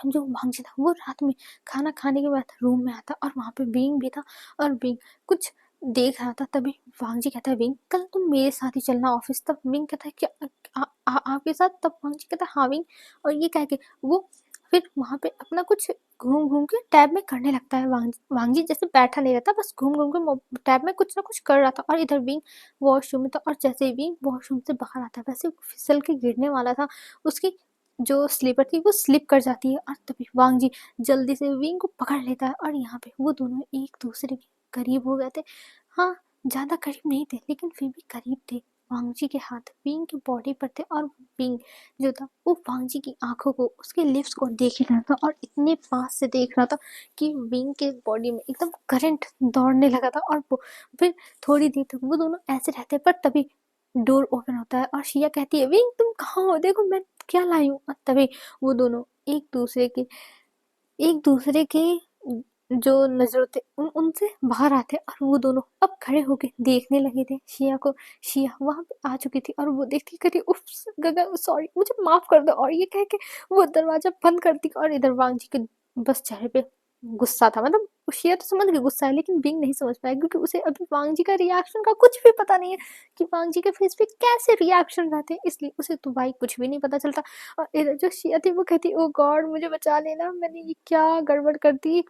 जो वांगजी था वो रात में खाना खाने के बाद रूम में आता और वहाँ पे विंग भी था और विंग कुछ देख रहा था। तभी वांगजी कहता है विंग कल तुम मेरे साथ ही चलना ऑफिस। तब विंग कहता है क्या आपके साथ? तब वांगजी कहता है हाँ विंग। और ये कह के वो फिर वहाँ पे अपना कुछ घूम घूम के टैब में करने लगता है। वांगजी जैसे बैठा नहीं रहता, बस घूम घूम के टैब में कुछ ना कुछ कर रहा था। और इधर विंग वॉशरूम में था और जैसे ही विंग वॉशरूम से बाहर आता है वैसे वो फिसल के गिरने वाला था। उसकी जो स्लीपर थी वो स्लिप कर जाती है और तभी वांगजी जल्दी से विंग को पकड़ लेता है। और यहाँ पे वो दोनों एक दूसरे के करीब हो गए थे। हाँ, ज्यादा करीब नहीं थे लेकिन फिर भी करीब थे। वांगजी के हाथ विंग की बॉडी पर थे और विंग जो था वो वांगजी की आंखों को, उसके लिप्स को देख रहा था और इतने पास से देख रहा था कि विंग के बॉडी में एकदम करंट दौड़ने लगा था। और वो फिर थोड़ी देर तक वो दोनों ऐसे रहते हैं। पर तभी डोर ओपन होता है और शिया कहती है विंग तुम कहाँ हो, देखो मैं क्या लाई हूँ। और तभी वो दोनों एक दूसरे के जो नजरों थे उनसे बाहर आते और वो दोनों अब खड़े होके देखने लगे थे शिया को। शिया वहां पे आ चुकी थी और वो देखती कहती उफ गगा सॉरी मुझे माफ कर दो। और ये कह के वो दरवाजा बंद करती और इधर वांगजी के बस चेहरे पे गुस्सा था। मतलब शिया तो समझ गई गुस्सा है लेकिन बिंग नहीं समझ पाया क्योंकि उसे अभी वांगजी का रिएक्शन का कुछ भी पता नहीं है कि वांगजी के फेस पे कैसे रिएक्शन रहते हैं, इसलिए उसे तो भाई कुछ भी नहीं पता चलता। और इधर जो शिया थी वो कहती ओ गॉड मुझे बचा लेना, मैंने ये क्या गड़बड़ कर दी,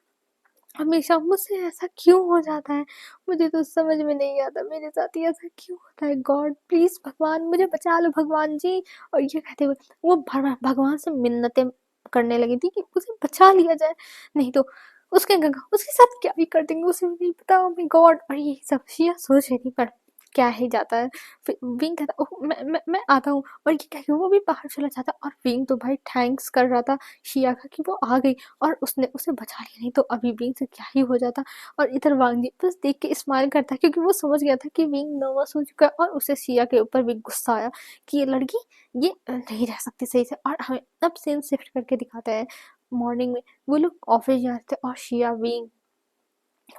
हमेशा मुझसे ऐसा क्यों हो जाता है, मुझे तो समझ में नहीं आता मेरे साथ ही ऐसा क्यों होता है, गॉड प्लीज भगवान मुझे बचा लो भगवान जी। और ये कहते हुए वो भगवान से मिन्नतें करने लगी थी कि उसे बचा लिया जाए, नहीं तो उसके गंगा उसके साथ क्या भी कर देंगे उसे भी नहीं पता। Oh my God. और ये सब शिया सोच रही थी पर क्या ही जाता है। फिर विंग कहता ओह मैं आता हूँ और ये कह के वो भी बाहर चला जाता। और विंग तो भाई थैंक्स कर रहा था शिया का कि वो आ गई और उसने उसे बचा लिया, नहीं तो अभी विंग से क्या ही हो जाता। और इधर वांगजी बस देख के स्माइल करता है क्योंकि वो समझ गया था कि विंग नर्वस हो चुका है और उसे शिया के ऊपर भी गुस्सा आया कि ये लड़की ये नहीं रह सकती सही से। और हमें अब सीन शिफ्ट करके दिखाते हैं मॉर्निंग में। वो लोग ऑफिस जा रहे थे और शिया विंग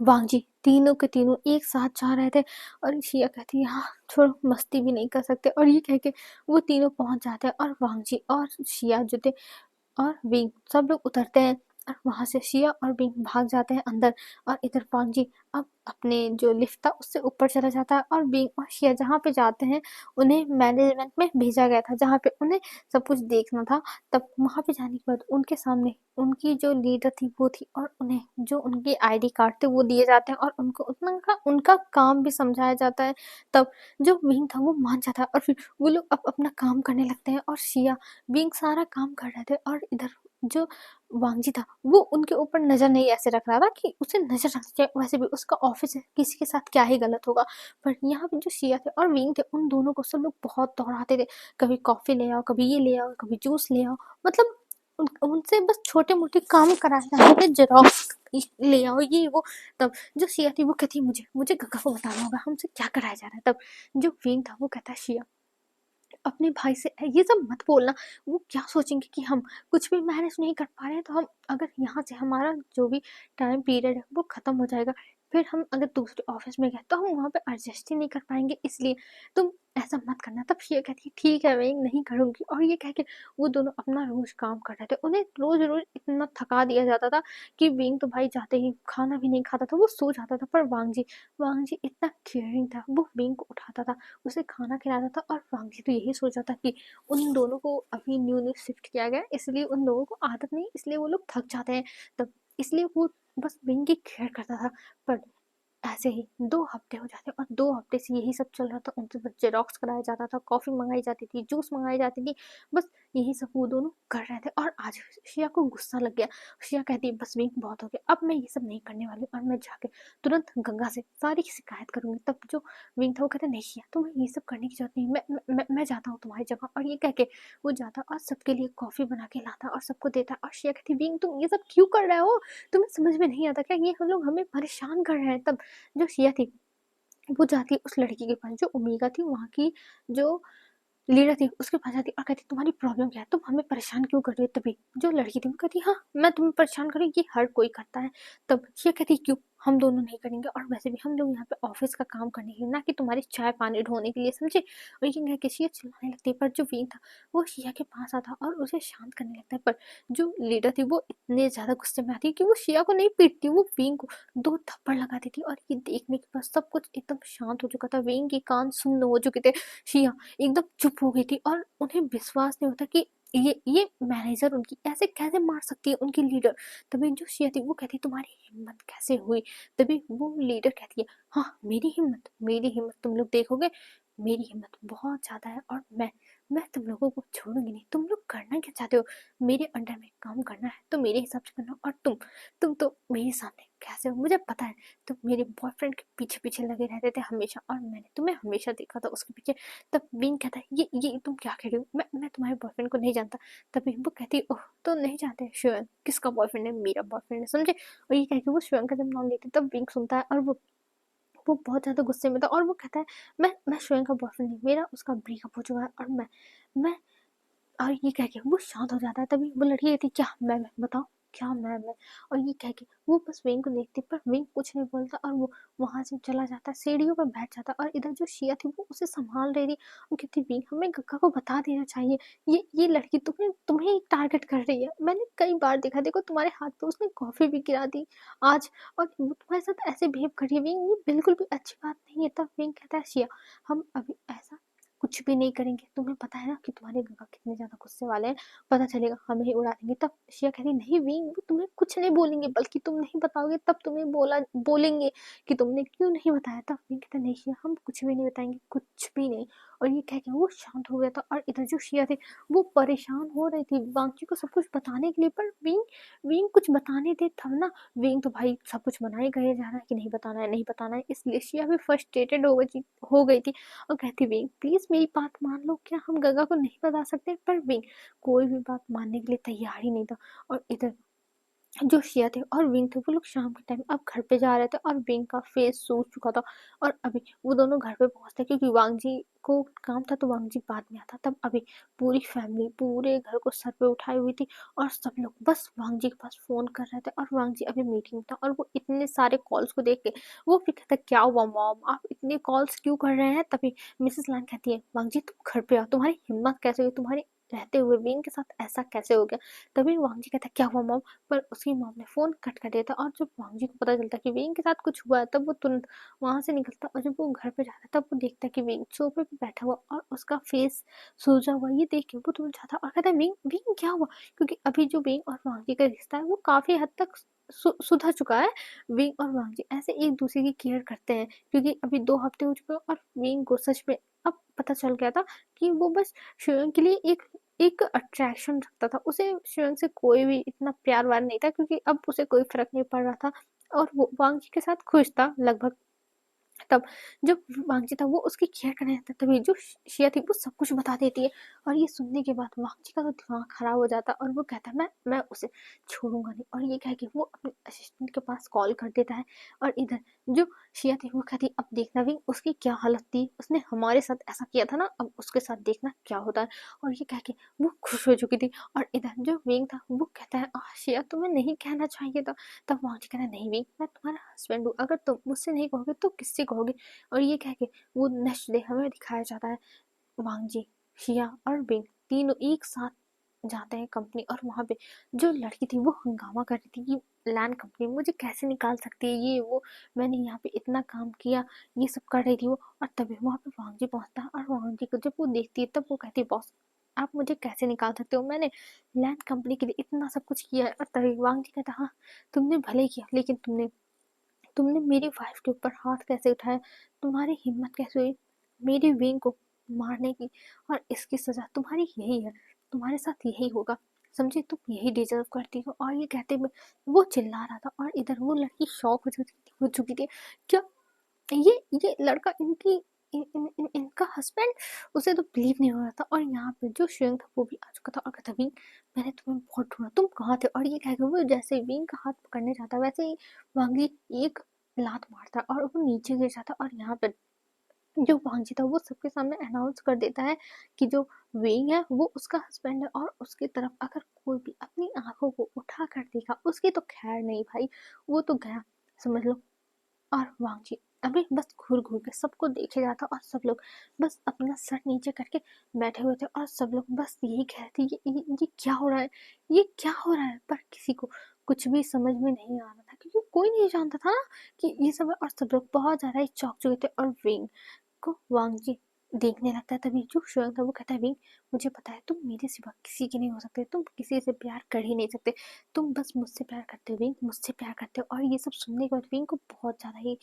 वांगजी तीनों के तीनों एक साथ जा रहे थे। और शिया कहती है हाँ छोड़ो मस्ती भी नहीं कर सकते। और ये कह के वो तीनों पहुंच जाते हैं और वांगजी और शिया जो थे और विंग सब लोग उतरते हैं और वहां से शिया और विंग भाग जाते हैं अंदर। और इधर पांजी अब अपने जो लिफ्ट था उससे ऊपर चला जाता है और विंग और शिया जहाँ पे जाते हैं उन्हें मैनेजमेंट में भेजा गया था जहाँ पे उन्हें सब कुछ देखना था। तब वहां पे जाने के बाद उनके सामने उनकी जो लीडर थी वो थी और उन्हें जो उनके आईडी कार्ड थे वो दिए जाते हैं और उनको उनका काम भी समझाया जाता है। तब जो विंग था वो मान जाता है और फिर वो लोग अब अपना काम करने लगते हैं और शिया विंग सारा काम कर रहे थे। और इधर जो वांगजी था वो उनके ऊपर नजर नहीं ऐसे रख रहा था कि उसे नजर रखनी चाहिए, वैसे भी उसका ऑफिस है किसी के साथ क्या ही गलत होगा। पर यहाँ पे जो शिया थे और विंग थे उन दोनों को सब लोग बहुत दौड़ाते थे, कभी कॉफी ले आओ कभी ये ले आओ कभी जूस ले आओ, मतलब उनसे बस छोटे मोटे काम कराए जाते थे, जेरोक्स ले आओ ये वो। तब जो शिया थी वो कहती मुझे मुझे गग्गा को बताना होगा हमसे क्या कराया जा रहा है। तब जो विंग था वो कहता है शिया अपने भाई से ये सब मत बोलना, वो क्या सोचेंगे कि हम कुछ भी मैनेज नहीं कर पा रहे हैं, तो हम अगर यहाँ से हमारा जो भी टाइम पीरियड है वो खत्म हो जाएगा, फिर हम अगर दूसरे ऑफिस में गए तो हम वहाँ पे एडजस्ट ही नहीं कर पाएंगे, इसलिए तुम ऐसा मत करना। तब ये कहती है ठीक है मैं नहीं करूंगी। और ये कह के वो दोनों अपना रोज काम कर रहे थे, उन्हें रोज रोज इतना थका दिया जाता था कि विंग तो भाई जाते ही खाना भी नहीं खाता था, वो सो जाता था। पर वांगजी इतना केयरिंग था, वो विंग को उठाता था उसे खाना खिलाता था। और वांगजी तो यही सोचा था कि उन दोनों को अभी न्यू शिफ्ट किया गया इसलिए उन लोगों को आदत नहीं, इसलिए वो लोग थक जाते हैं, तब इसलिए वो बस विंग की केयर करता था। पर ऐसे ही 2 हफ्ते हो जाते और 2 हफ्ते से यही सब चल रहा था, उनसे बस जेरोक्स कराया जाता था, कॉफी मंगाई जाती थी, जूस मंगाई जाती थी, बस यही सब वो दोनों कर रहे थे। और आज शिया को गुस्सा लग गया, शिया कहती बस विंग बहुत हो गया, अब मैं ये सब नहीं करने वाली और मैं जाके तुरंत गंगा से सारी की शिकायत करूंगी। तब जो विंग था वो कहता नहीं शिया तुम्हें ये सब करने की जरूरत नहीं, मैं जाता हूँ तुम्हारी जगह। और ये कह के वो जाता और सबके लिए कॉफी बना के लाता और सबको देता। और शिया कहती विंग तुम ये सब क्यों कर रहे हो, तुम्हें समझ में नहीं आता क्या, ये हम लोग हमें परेशान कर रहे हैं। तब जो शिया थी वो जाती उस लड़की के पास जो ओमेगा थी, वहाँ की जो लीडर थी उसके पास जाती और कहती तुम्हारी प्रॉब्लम क्या है, तुम हमें परेशान क्यों कर रही हो। तभी जो लड़की थी वो कहती हाँ मैं तुम्हें परेशान कर रही हूँ, ये हर कोई करता है। तब ये कहती क्यों, हम दोनों नहीं करेंगे और वैसे भी हम लोग यहाँ पे ऑफिस का काम करने के लिए, ना कि तुम्हारी चाय पानी ढोने के लिए, समझे। और ये कह के शिया चिल्लाने लगती है, पर जो विंग था वो शिया के पास आता और उसे शांत करने लगता है। पर जो लीडर थी वो इतने ज्यादा गुस्से में आती है कि वो शिया को नहीं पीटती, वो विंग को 2 थप्पड़ लगा देती। और ये देखने के बाद सब कुछ एकदम शांत हो चुका था, विंग के कान सुन्न हो चुके थे। शिया एकदम चुप हो गई थी और उन्हें विश्वास नहीं होता कि ये मैनेजर उनकी ऐसे कैसे मार सकती है, उनकी लीडर। तभी जो शिया थी वो कहती तुम्हारी हिम्मत कैसे हुई। तभी वो लीडर कहती है हाँ मेरी हिम्मत तुम लोग देखोगे, मेरी हिम्मत बहुत ज्यादा है और मैं तुम लोगों को छोड़ूंगी नहीं। तुम लोग करना क्या चाहते हो, मेरे अंडर में काम करना है तो मेरे हिसाब से करना। और तुम तो मेरे सामने कैसे हो मुझे पता है, तुम मेरे बॉयफ्रेंड के पीछे पीछे लगे रहते थे हमेशा और मैंने तुम्हें हमेशा देखा था उसके पीछे। तब विंग कहता है ये तुम क्या कह रही हो, मैं तुम्हारे बॉयफ्रेंड को नहीं जानता। तभी वो कहती है ओह तो नहीं जानते, श्योर किसका बॉयफ्रेंड है, मेरा बॉयफ्रेंड है, समझे। और ये कह के वो श्वेन का जब नाम लेती तब विंग सुनता है और वो बहुत ज्यादा गुस्से में था और वो कहता है मैं श्वेन का बॉयफ्रेंड नहीं, मेरा उसका ब्रेकअप हो चुका है और मैं और ये कह के वो शांत हो जाता है। तभी वो लड़की कहती क्या मैं बताओ क्या मैं। और ये कह के वो बस विंग को देखती पर विंग कुछ नहीं बोलता और वो वहां से चला जाता है, सीढ़ियों पर बैठ जाता है। और इधर जो शिया थी वो उसे संभाल रही थी और कहती विंग हमें गग्गा को बता देना चाहिए, ये लड़की तुम्हें तुम्हें ही टारगेट कर रही है, मैंने कई बार देखा, देखो तुम्हारे हाथ पे उसने कॉफी भी गिरा दी आज, और वो तुम्हारे साथ ऐसे बिहेव कर रही है विंग, ये बिल्कुल भी अच्छी बात नहीं है। तब विंग कहता है शिया हम अभी ऐसा कुछ भी नहीं करेंगे, तुम्हें पता है ना कि तुम्हारे गगा कितने ज्यादा गुस्से वाले हैं, पता चलेगा हमें ही उड़ा देंगे। तब शिया कहती नहीं विंग वो तुम्हें कुछ नहीं बोलेंगे, बल्कि तुम नहीं बताओगे तब तुम्हें बोलेंगे कि तुमने क्यों नहीं बताया। तब विंग कहता नहीं शिया हम कुछ भी नहीं बताएंगे, कुछ भी नहीं। और ये कह के वो शांत हो गया था और इधर जो शिया थे वो परेशान हो रही थी वांगची को सब कुछ बताने के लिए, पर विंग विंग कुछ बताने दे तब ना। विंग तो भाई सब कुछ मना ही गए जा रहा है कि नहीं बताना है नहीं बताना है, इसलिए शिया भी फ्रस्ट्रेटेड हो गई थी और कहती विंग प्लीज मेरी बात मान लो, क्या हम गगा को नहीं बता सकते। पर विंग कोई भी बात मानने के लिए तैयार ही नहीं था। और इधर जो शिया थे और विंग थे वो लोग शाम के टाइम अब घर पे जा रहे थे और विंग का फेस सूज चुका था। और अभी वो दोनों घर पे पहुंचते क्योंकि वांग जी को काम था तो वांग जी बाद में आता। तब अभी पूरी फैमिली पूरे घर को सर पे उठाई हुई थी और सब लोग बस वांग जी के पास फोन कर रहे थे और वांग जी अभी मीटिंग में था और वो इतने सारे कॉल्स को देख के वो फिर कहता क्या हुआ मॉम आप इतने कॉल्स क्यों कर रहे हैं। तभी मिसेस लान कहती है वांग जी तुम घर पे आओ, तुम्हारी हिम्मत कैसे हुई, तुम्हारे रहते हुए विंग के साथ ऐसा कैसे हो गया। तभी वांग जी कहता क्या हुआ मॉम, पर उसकी मॉम ने फोन कट कर दिया था। और जब वांगजी को पता चलता कि विंग के साथ कुछ हुआ है तब वो तुरंत वहां से निकलता और जब वो घर पे जाता तब वो देखता कि विंग सोफे पे बैठा हुआ और उसका फेस सूजा हुआ। ये देख के वो तुरंत जाता और कहता है विंग विंग क्या हुआ, क्योंकि अभी जो विंग और वांगजी का रिश्ता है वो काफी हद तक सुधर चुका है। विंग और वांगजी ऐसे एक दूसरे की केयर करते हैं क्योंकि अभी 2 हफ्ते हो चुके हैं और विंग को सच में अब पता चल गया था कि वो बस शिवम के लिए एक एक अट्रैक्शन रखता था, उसे शिवम से कोई भी इतना प्यार वार नहीं था क्योंकि अब उसे कोई फर्क नहीं पड़ रहा था और वो वांगजी के साथ खुश था लगभग। तब जब वांगजी था वो उसकी केयर करने लगता तभी जो शिया थी वो सब कुछ बता देती है। और ये सुनने के बाद वांगजी का तो दिमाग खराब हो जाता और वो कहता है मैं उसे छोड़ूंगा नहीं। और ये कह के वो अपने असिस्टेंट के पास कॉल कर देता है। और इधर जो शिया थी वो कहती अब देखना भी उसकी क्या हालत थी, उसने हमारे साथ ऐसा किया था ना, अब उसके साथ देखना क्या होता है। और ये कह के वो खुश हो चुकी थी। और इधर जो विंग था वो कहता है शिया तुम्हें नहीं कहना चाहिए था। तब वांगजी कहता है नहीं विंग मैं तुम्हारा हस्बैंड हूँ, अगर तुम मुझसे नहीं कहोगे तो किससे कहोगे। और ये कह के वो नेक्स्ट डे हमें दिखाया जाता है वांगजी शिया और विंग तीनों एक साथ जाते हैं कंपनी और वहां पे जो लड़की थी वो हंगामा कर रही थी कि लैंड कंपनी मुझे कैसे निकाल सकती है ये वो, मैंने यहाँ पे इतना काम किया, ये सब कर रही थी वो। और तभी वहां पे वांगजी पहुंचता है और वांगजी को जब वो देखती है तब वो कहती है बॉस आप मुझे कैसे निकाल सकते हो, मैंने लैंड कंपनी के लिए इतना सब कुछ किया है। और तभी वांगजी कहता हाँ तुमने भले किया लेकिन तुमने तुमने मेरी वाइफ के ऊपर हाथ कैसे उठाया, तुम्हारी हिम्मत कैसे हुई मेरी विंग को मारने की, और इसकी सजा तुम्हारी यही है, तुम्हारे साथ यही होगा, समझे तुम यही डिजर्व करती हो। और ये कहते हुए वो चिल्ला रहा था और इधर वो लड़की शॉक हो चुकी थी क्या ये लड़का इनकी इनका हस्बैंड, उसे तो बिलीव नहीं हो रहा था। और यहाँ पे जो श्रेयंक था वो भी आ चुका था और कहता विंग मैंने तुम्हें बहुत ढूंढा तुम कहाँ थे। और ये कह के वो जैसे विंग का हाथ पकड़ने जाता वैसे ही वांगी एक लात मारता और वो नीचे गिर जाता। और यहाँ पे जो वांजी था वो सबके सामने अनाउंस कर देता है कि जो विंग है वो उसका हस्बैंड है और उसकी तरफ अगर कोई भी अपनी आंखों को उठा कर देखा उसकी तो खैर नहीं भाई, वो तो गया समझ लो और वांग जी अभी बस घूर घूर के सबको देखे जाता और सब लोग बस अपना सर नीचे करके बैठे हुए थे और सब लोग बस यही कह रहे थे ये क्या हो रहा है, ये क्या हो रहा है। पर किसी को कुछ भी समझ में नहीं आ रहा था क्योंकि कोई नहीं जानता था ना कि ये सब है। और सब लोग बहुत ज्यादा ही चौंक चुके थे। और विंग को वांग जी देखने लगता है। तभी जो शुअंग था वो कहता है, विंग मुझे पता है तुम मेरे सिवा किसी के नहीं हो सकते, तुम किसी से प्यार कर ही नहीं सकते, तुम बस मुझसे प्यार करते हो विंग, मुझसे प्यार करते हो। और ये सब सुनने के बाद विंग को बहुत ज्यादा ही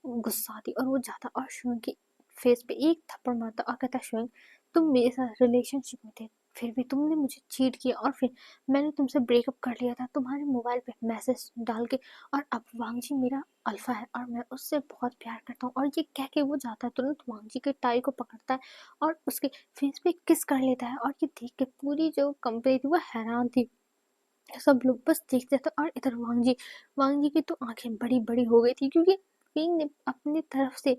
गुस्सा आती और वो जाता और शुअंग के फेस पे एक थप्पड़ मारता और कहता, शुअंग तुम मेरे साथ रिलेशनशिप में थे, फिर भी तुमने मुझे चीट किया और फिर मैंने तुमसे ब्रेकअप कर लिया था तुम्हारे मोबाइल पे मैसेज डाल के। और अब वांग जी मेरा अल्फा है और मैं उससे बहुत प्यार करता हूँ। और ये कह के वो जाता है, तुरंत वांग जी के टाई को पकड़ता है और उसके फेस पे किस कर लेता है। और ये देख के पूरी जो कंपनी थी वो हैरान थी। सब लोग बस देखते थे। और इधर वांग जी की तो आंखें बड़ी बड़ी हो गई थी क्योंकि किंग ने अपनी तरफ से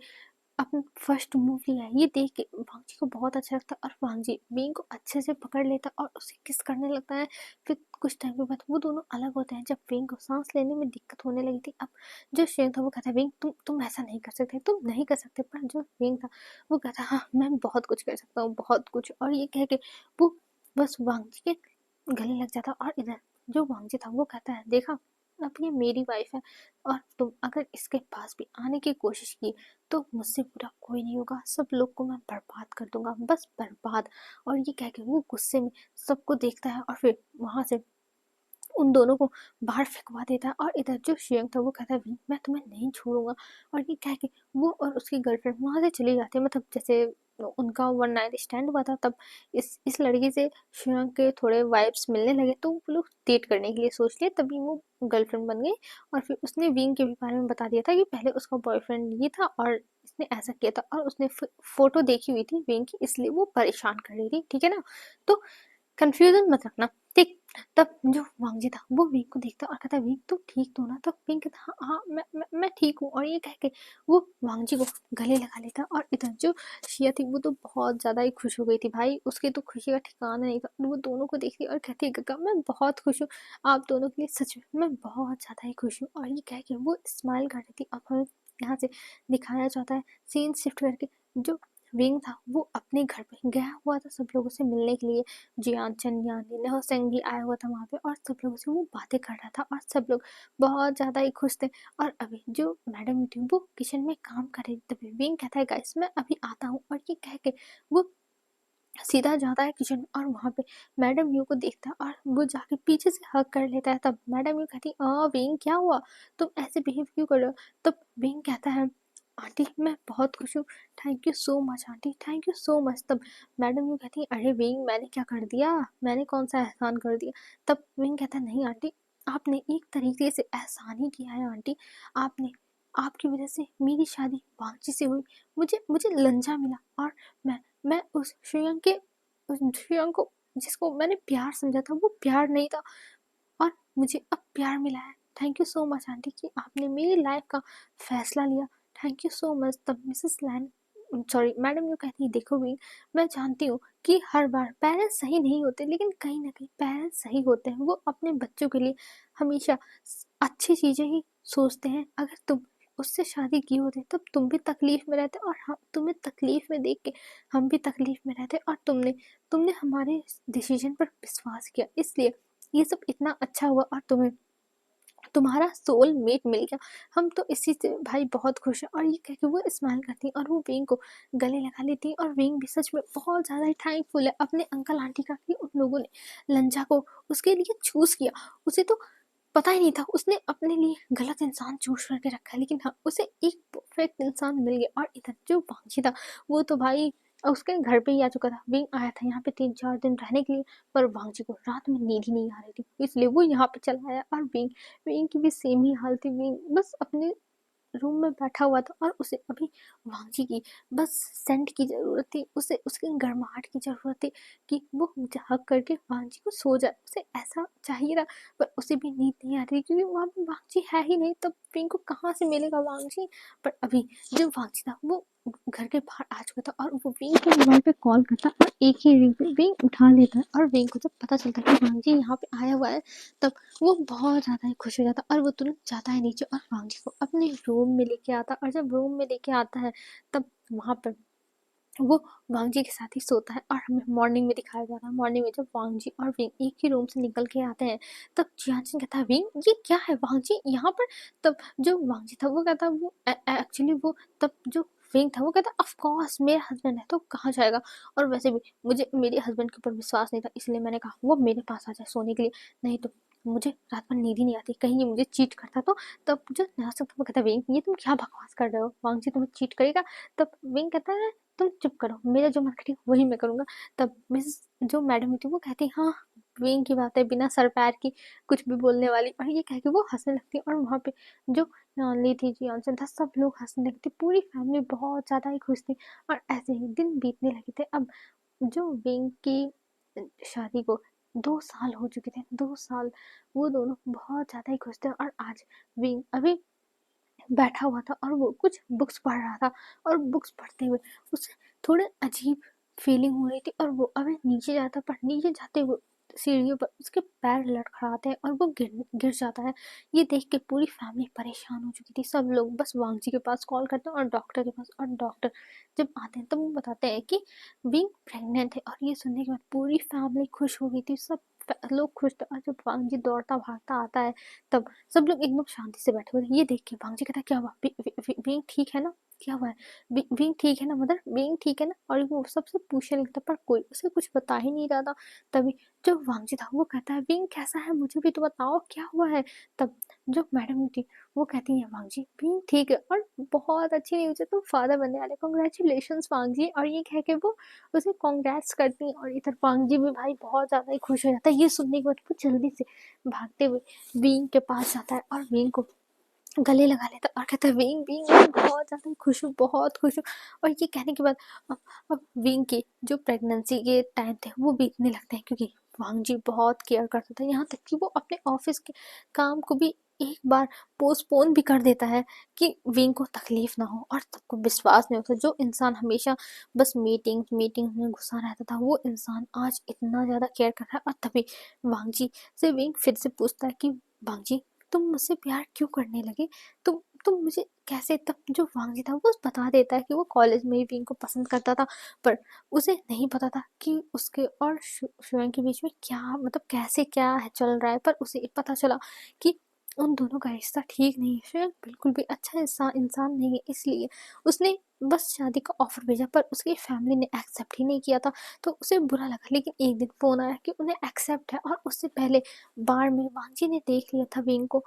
अपना फर्स्ट मूव लिया है। ये देख के वांग जी को बहुत अच्छा लगता है और वांग जी बींग को अच्छे से पकड़ लेता है और उसे किस करने लगता है। फिर कुछ टाइम के बाद वो दोनों अलग होते हैं। जब बींग को सांस लेने में दिक्कत होने लगी थी, अब जो शेन था वो कहता है, बींग तुम ऐसा नहीं कर सकते, तुम नहीं कर सकते। पर जो बींग था वो कहता है, हाँ मैं बहुत कुछ कर सकता हूँ, बहुत कुछ। और ये कह के वो बस वांग जी के गले लग जाता। और इधर जो वांग जी था वो कहता है, देखा अब ये मेरी वाइफ है और तुम अगर इसके पास भी आने की कोशिश की तो मुझसे बुरा कोई नहीं होगा, सब लोग को मैं बर्बाद कर दूंगा, बस बर्बाद। और ये कह के वो गुस्से में सबको देखता है और फिर वहां से उन दोनों को बाहर फेंकवा देता है। और इधर जो शियंग था वो कहता है, "वी, मैं तुम्हें नहीं छोड़ूंगा।" और ये कह के वो और उसकी गर्लफ्रेंड वहां से चली जाती है। मतलब जैसे उनका वन नाइट स्टैंड हुआ था तब इस लड़की से शियंग के थोड़े वाइब्स मिलने लगे तो वो लोग डेट करने के लिए सोच लिए, तभी वो गर्लफ्रेंड बन गई। और फिर उसने विंग के भी बारे में बता दिया था कि पहले उसका बॉयफ्रेंड ये था और इसने ऐसा किया था। और उसने फोटो देखी हुई थी विंग की, इसलिए वो परेशान कर रही थी, ठीक है ना। तो कंफ्यूजन मत रखना, ठीक। तब जो वांगजी था वो विंग को देखता और कहता, विंग तुम ठीक तो ना। तब विंग कहता, हाँ हाँ मैं ठीक हूँ। और ये कह के वो वांगजी को गले लगा लेता। और इधर जो शिया थी वो तो बहुत ज्यादा ही खुश हो गई थी भाई, उसकी तो खुशी का ठिकाना नहीं था। वो दोनों को देखती और कहती है, गगा मैं बहुत खुश हूँ आप दोनों के लिए, सच में मैं बहुत ज्यादा ही खुश हूँ। और ये कह के वो स्माइल कर रही थी। अब हमें यहाँ से दिखाया जाता है सीन शिफ्ट करके, जो विंग था वो अपने घर पे गया हुआ था सब लोगों से मिलने के लिए। जियान चन यानी नहोसेंग भी आया हुआ था वहाँ पे और सब लोगों से वो बातें कर रहा था और सब लोग बहुत ज़्यादा ही खुश थे। और अभी जो मैडम थी वो किचन में काम कर रही थी। तभी विंग कहता है, गाइस मैं अभी आता हूँ। और ये कह के वो सीधा जाता है किचन में और वहाँ पे मैडम यू को देखता है और वो जाके पीछे से हग कर लेता है। तब मैडम यू कहती, विंग क्या हुआ, तुम ऐसे बिहेव क्यों कर रहे हो। तब विंग कहता है, आंटी मैं बहुत खुश हूँ, thank you so much aunty, thank you so much. तब मैडम यू कहती है, अरे विंग मैंने क्या कर दिया, मैंने कौन सा एहसान कर दिया। तब विंग कहता है, नहीं आंटी आपने एक तरीके से एहसान ही किया है आंटी, आपने आपकी वजह से मेरी शादी वांगची से हुई, मुझे मुझे लंजा मिला। और मैं उस श्रेयंक को जिसको मैंने प्यार समझा था वो प्यार नहीं था और मुझे अब प्यार मिला है। Thank you so much aunty कि आपने मेरी लाइफ का फैसला लिया, थैंक यू सो मच। तब Mrs Lane sorry madam you कहती है, देखो भी मैं जानती हूँ कि हर बार पेरेंट्स सही नहीं होते, लेकिन कहीं ना कहीं पेरेंट्स सही होते हैं, वो अपने बच्चों के लिए हमेशा अच्छी चीजें ही सोचते हैं। अगर तुम उससे शादी की होती तब तुम भी तकलीफ में रहते और हम तुम्हें तकलीफ में देख के हम भी तकलीफ में रहते। और तुमने तुमने हमारे डिसीजन पर विश्वास किया, इसलिए ये सब इतना अच्छा हुआ और तुम्हें तुम्हारा सोल मेट मिल गया, हम तो इसी से भाई बहुत खुश है। और ये कह के वो स्माइल करती और वो विंग को गले लगा लेती और विंग भी सच में बहुत ज़्यादा थैंकफुल है अपने अंकल आंटी का कि उन लोगों ने लंजा को उसके लिए चूज़ किया। उसे तो पता ही नहीं था, उसने अपने लिए गलत इंसान चूज करके रखा है, लेकिन हाँ उसे एक परफेक्ट इंसान मिल गया। और इधर जो बांझी था वो तो भाई उसके घर पे ही आ चुका था, विंग आया था यहाँ पे 3-4 दिन रहने के लिए। पर वांगजी को रात में नींद ही नहीं आ रही थी, इसलिए वो यहाँ पे चला आया। और विंग विंग की भी सेम ही हाल थी, विंग बस अपने रूम में बैठा हुआ था और उसे अभी वांगजी की बस सेंट की जरूरत थी, उसे उसके गर्माहट की जरूरत थी कि वो हक करके वांगजी को सो जाए, उसे ऐसा चाहिए था। पर उसे भी नींद नहीं आ रही क्योंकि वहां पे वांगजी है ही नहीं, तब विंग को कहाँ से मिलेगा वांगजी। पर अभी जो वांगजी था वो घर के बाहर आ चुका था और वो विंग के मोबाइल पे कॉल करता और एक ही रिंग पे विंग उठा लेता है और विंग को जब पता चलता है कि वांगजी यहाँ पे आया हुआ है, तब वो बहुत ज़्यादा ही खुश हो जाता है और वो तुरंत जाता है नीचे और वांगजी को अपने रूम में लेके आता है। और जब रूम में लेके आता है, तब वहाँ पर वो वांगजी के साथ ही सोता है और हमें मॉर्निंग में दिखाया जा रहा है। मॉर्निंग में जब वांगजी और विंग एक ही रूम से निकल के आते हैं, तब जियानसिंह कहता है, विंग ये क्या है वांगजी यहाँ पर? तब जो वांगजी था वो कहता है, वो एक्चुअली वो, तब जो विंग था वो कहता, ऑफ कोर्स मेरा हस्बैंड है तो कहाँ जाएगा, और वैसे भी मुझे मेरे हस्बैंड के ऊपर विश्वास नहीं था, इसलिए मैंने कहा वो मेरे पास आ जाए सोने के लिए, नहीं तो मुझे रात भर नींद ही नहीं आती, कहीं ये मुझे चीट करता तो। तब जो जियानसिंह था वो कहता है, विंग ये तुम क्या बकवास कर रहे हो, वांगजी तुम्हें चीट करेगा? तब विंग कहता है, तुम चुप करो, मेरा जो मार्केटिंग वही मैं करूँगा। तब मिस जो मैडम थी वो कहती, हाँ विंग की बात है, बिना सर पैर की कुछ भी बोलने वाली, और ये कह के वो हंसने लगती है। और वहाँ पे जो ली थी, जी ऑनसन था, सब लोग हंसने लगे थे, पूरी फैमिली बहुत ज़्यादा ही खुश थी। और ऐसे ही दिन बीतने लगे थे। अब जो विंग की शादी को 2 साल हो चुके थे, 2 साल वो दोनों बहुत ज़्यादा ही खुश थे। और आज विंग अभी बैठा हुआ था और वो कुछ बुक्स पढ़ रहा था, और बुक्स पढ़ते हुए उसे थोड़े अजीब फीलिंग हो रही थी, और वो अभी नीचे जाता, पर नीचे जाते हुए सीढ़ियों पर उसके पैर लड़खड़ाते हैं और वो गिर गिर जाता है। ये देख के पूरी फैमिली परेशान हो चुकी थी, सब लोग बस वांगजी के पास कॉल करते हैं और डॉक्टर के पास, और डॉक्टर जब आते हैं तब वो बताते हैं कि विंग प्रेग्नेंट है। और ये सुनने के बाद पूरी फैमिली खुश हो गई थी, सब लोग खुश थे। और जब वांगजी दौड़ता भागता आता है, तब सब लोग एकदम शांति से बैठे हुए थे। ये देख के भांजी कहता, क्या हुआ, बीइंग ठीक है ना, क्या हुआ है, बीइंग ठीक है ना मदर, बीइंग ठीक है ना। और वो सबसे पूछने लगता, पर कोई उसे कुछ बता ही नहीं रहा था। तभी जो वांगजी था वो कहता है, बीइंग कैसा है, मुझे भी तो बताओ क्या हुआ है। तब जो मैडम थी वो कहती है, वांगजी बीइंग ठीक है, और बहुत अच्छी न्यूज़ है, तुम फादर बनने वाले, कॉन्ग्रेचुलेशन वांगजी। और ये कह के वो उसे कॉन्ग्रेट्स करती है। और इधर वांगजी भी भाई बहुत ज़्यादा ही खुश हो जाता है। ये सुनने के बाद वो जल्दी से भागते हुए विंग के पास जाता है और विंग को गले लगा लेता है और कहता है, विंग विंग मैं बहुत ज़्यादा खुश हूँ, बहुत खुश हूँ। और ये कहने के बाद अब अब विंग के जो प्रेगनेंसी के टाइम थे वो बीतने लगते हैं, क्योंकि वांगजी बहुत केयर करता था, यहाँ तक कि वो अपने ऑफिस के काम को भी एक बार पोस्टपोन भी कर देता है कि विंग को तकलीफ ना हो। और सबको विश्वास नहीं होता, जो इंसान हमेशा बस मीटिंग में घुसा रहता था, वो इंसान आज इतना ज़्यादा केयर कर रहा है। और तभी वांगजी से विंग फिर से पूछता है कि वांगजी तुम मुझसे प्यार क्यों करने लगे, तुम मुझे कैसे। तब जो वांगजी था वो बता देता है कि वो कॉलेज में ही विंग को पसंद करता था, पर उसे नहीं पता था कि उसके और शुएंग के बीच में क्या, मतलब कैसे क्या है चल रहा है। पर उसे पता चला कि उन दोनों का रिश्ता ठीक नहीं है, शुएंग बिल्कुल भी अच्छा इंसान नहीं है, इसलिए उसने बस शादी का ऑफर भेजा, पर उसकी फैमिली ने एक्सेप्ट ही नहीं किया था। तो उसे बुरा लगा, लेकिन एक दिन फोन आया कि उन्हें एक्सेप्ट है। और उससे पहले बार में वांगजी ने देख लिया था विंग को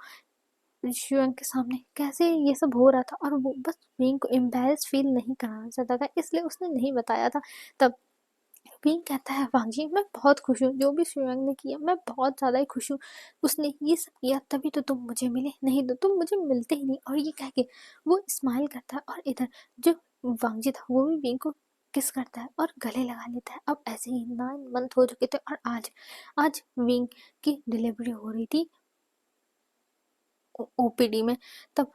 शिवंग के सामने, कैसे ये सब हो रहा था, और वो बस विंग को एम्बेरस फील नहीं कराना चाहता था, इसलिए उसने नहीं बताया था। तब विंग कहता है, वांगजी मैं बहुत खुश हूँ, जो भी शिवंग ने किया मैं बहुत ज़्यादा ही खुश हूँ, उसने ये सब किया तभी तो तुम मुझे मिले, नहीं तो तुम मुझे मिलते ही नहीं। और ये कह के वो स्माइल करता है, और इधर जो वांगजी था वो भी विंग को किस करता है और गले लगा लेता है। अब ऐसे ही 9 मंथ हो चुके थे, और आज आज विंग की डिलीवरी हो रही थी ओपीडी में। तब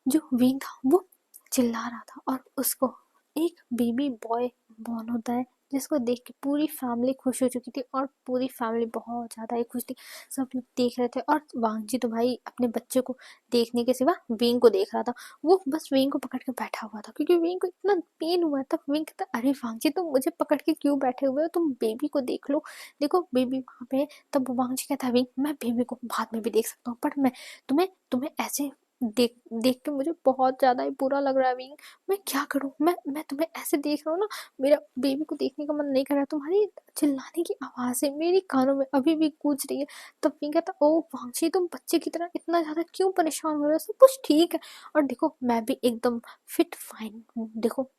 जो विंग था वो चिल्ला रहा था, और उसको एक बेबी बॉय बॉर्न होता है, जिसको देख के पूरी फैमिली खुश हो चुकी थी, और पूरी फैमिली बहुत ज़्यादा ही खुश थी। सब लोग देख रहे थे, और वांगजी तो भाई अपने बच्चे को देखने के सिवा विंग को देख रहा था। वो बस विंग को पकड़ के बैठा हुआ था, क्योंकि विंग को इतना पेन हुआ। तब विंग कहता, अरे वांगजी तुम मुझे पकड़ के क्यों बैठे हुए हो, तुम बेबी को देख लो, देखो बेबी वहाँ पे है। तब वांगजी कहता है, विंग मैं बेबी को बाद में भी देख सकता हूँ, पर मैं तुम्हें तुम्हें ऐसे देख देख के मुझे बहुत ज़्यादा ही बुरा लग रहा है विंग, मैं क्या करूँ, मैं तुम्हें ऐसे देख रहा हूँ ना, मेरा बेबी को देखने का मन नहीं कर रहा, तुम्हारी चिल्लाने की आवाज़ है मेरी कानों में अभी भी गूंज रही है। तब विंग कहता, ओ वांगजी तुम बच्चे की तरह इतना ज़्यादा क्यों परेशान हो रहे हो, सब कुछ ठीक है, और देखो मैं भी एकदम फिट फाइन हूँ, देखो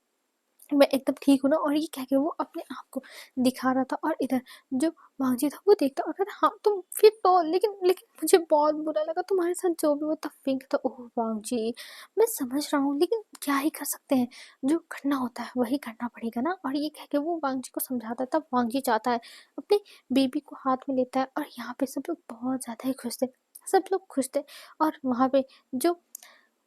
मैं एकदम ठीक हूँ ना। और ये कह के वो अपने आप को दिखा रहा था, और इधर जो वांगजी था वो देखता और कहता, हाँ तुम फिट तो हो, लेकिन लेकिन मुझे बहुत बुरा लगा तुम्हारे साथ जो भी हुआ। तब विंग था, ओह वांगजी मैं समझ रहा हूँ, लेकिन क्या ही कर सकते हैं, जो करना होता है वही करना पड़ेगा ना। और ये कह के वो वांगजी को समझाता है। तब वांगजी चाहता है अपने बेबी को हाथ में लेता है, और यहाँ पे सब लोग बहुत ज़्यादा ही खुश थे, सब लोग खुश थे। और वहाँ पे जो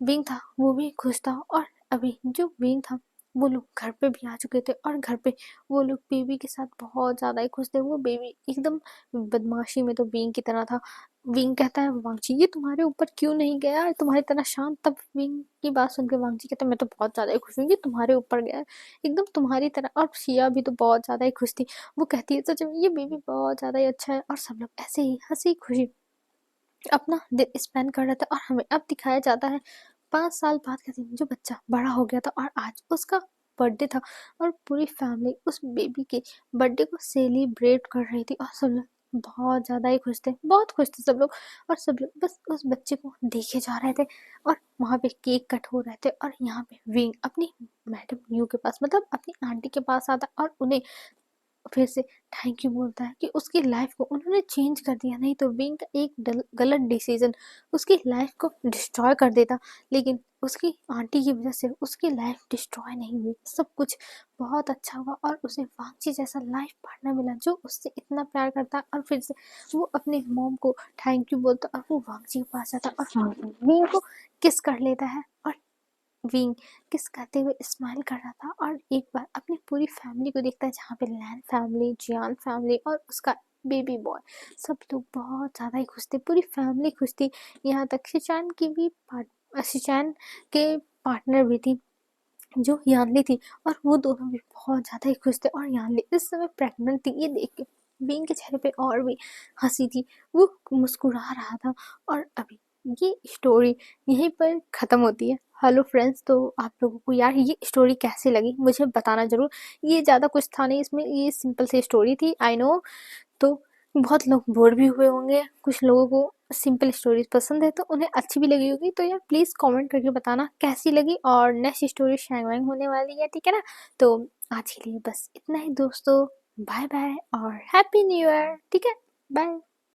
विंग था वो भी खुश था, और अभी जो विंग था वो लोग घर पे भी आ चुके थे और घर पे वो लोग बेबी के साथ बहुत ज़्यादा ही खुश थे। वो बेबी एकदम बदमाशी में तो विंग की तरह था। विंग कहता है वांगची ये तुम्हारे ऊपर क्यों नहीं गया, तुम्हारी तरह शांत। तब विंग की बात सुन के वांगची कहता है मैं तो बहुत ज़्यादा ही खुश हूँ, ये तुम्हारे ऊपर गया है एकदम तुम्हारी तरह। और शिया भी तो बहुत ज़्यादा ही खुश थी। वो कहती है सच में ये बेबी बहुत ज़्यादा ही अच्छा है। और सब लोग ऐसे ही हंसी खुशी अपना दिन स्पेंड कर रहे थे। और हमें अब दिखाया जाता है 5 साल बाद का दिन, जो बच्चा बड़ा हो गया था और आज उसका बर्थडे था और पूरी फैमिली उस बेबी के बर्थडे को सेलिब्रेट कर रही थी। और सब लोग बहुत ज़्यादा ही खुश थे, बहुत खुश थे सब लोग। और सब लोग बस उस बच्चे को देखे जा रहे थे और वहाँ पे केक कट हो रहे थे। और यहाँ पे विंग अपनी मैडम यू के पास, मतलब अपनी आंटी के पास आता और उन्हें फिर से थैंक यू बोलता है कि उसकी लाइफ को उन्होंने चेंज कर दिया। नहीं तो विंग का एक गलत डिसीजन उसकी लाइफ को डिस्ट्रॉय कर देता, लेकिन उसकी आंटी की वजह से उसकी लाइफ डिस्ट्रॉय नहीं हुई, सब कुछ बहुत अच्छा हुआ। और उसे वांगची जैसा लाइफ पार्टनर मिला जो उससे इतना प्यार करता है। और फिर से वो अपने मॉम को थैंक यू बोलता और वो वांगची के पास जाता और विंग को किस कर लेता है। और विंग किस करते हुए स्माइल कर रहा था और एक बार अपनी पूरी फैमिली को देखता है, जहाँ पे लैन फैमिली, जियान फैमिली और उसका बेबी बॉय, सब लोग बहुत ज़्यादा ही खुश थे, पूरी फैमिली खुश थी। यहाँ तक शिचान की भी शिचान के पार्टनर भी थी जो यानली थी और वो दोनों भी बहुत ज़्यादा ही खुश थे। और यानली इस समय प्रेग्नेंट थी, ये देख के बीन के चेहरे पे और भी हंसी थी, वो मुस्कुरा रहा था। और अभी ये स्टोरी यहीं पर ख़त्म होती है। हेलो फ्रेंड्स, तो आप लोगों को यार ये स्टोरी कैसी लगी मुझे बताना ज़रूर। ये ज़्यादा कुछ था नहीं इसमें, ये सिंपल सी स्टोरी थी, आई नो। तो बहुत लोग बोर भी हुए होंगे, कुछ लोगों को सिंपल स्टोरीज पसंद है तो उन्हें अच्छी भी लगी होगी। तो यार प्लीज़ कमेंट करके बताना कैसी लगी। और नेक्स्ट स्टोरी शैंग वैंग होने वाली है, ठीक है ना। तो आज के लिए बस इतना ही दोस्तों, बाय बाय और हैप्पी न्यू ईयर, ठीक है, बाय।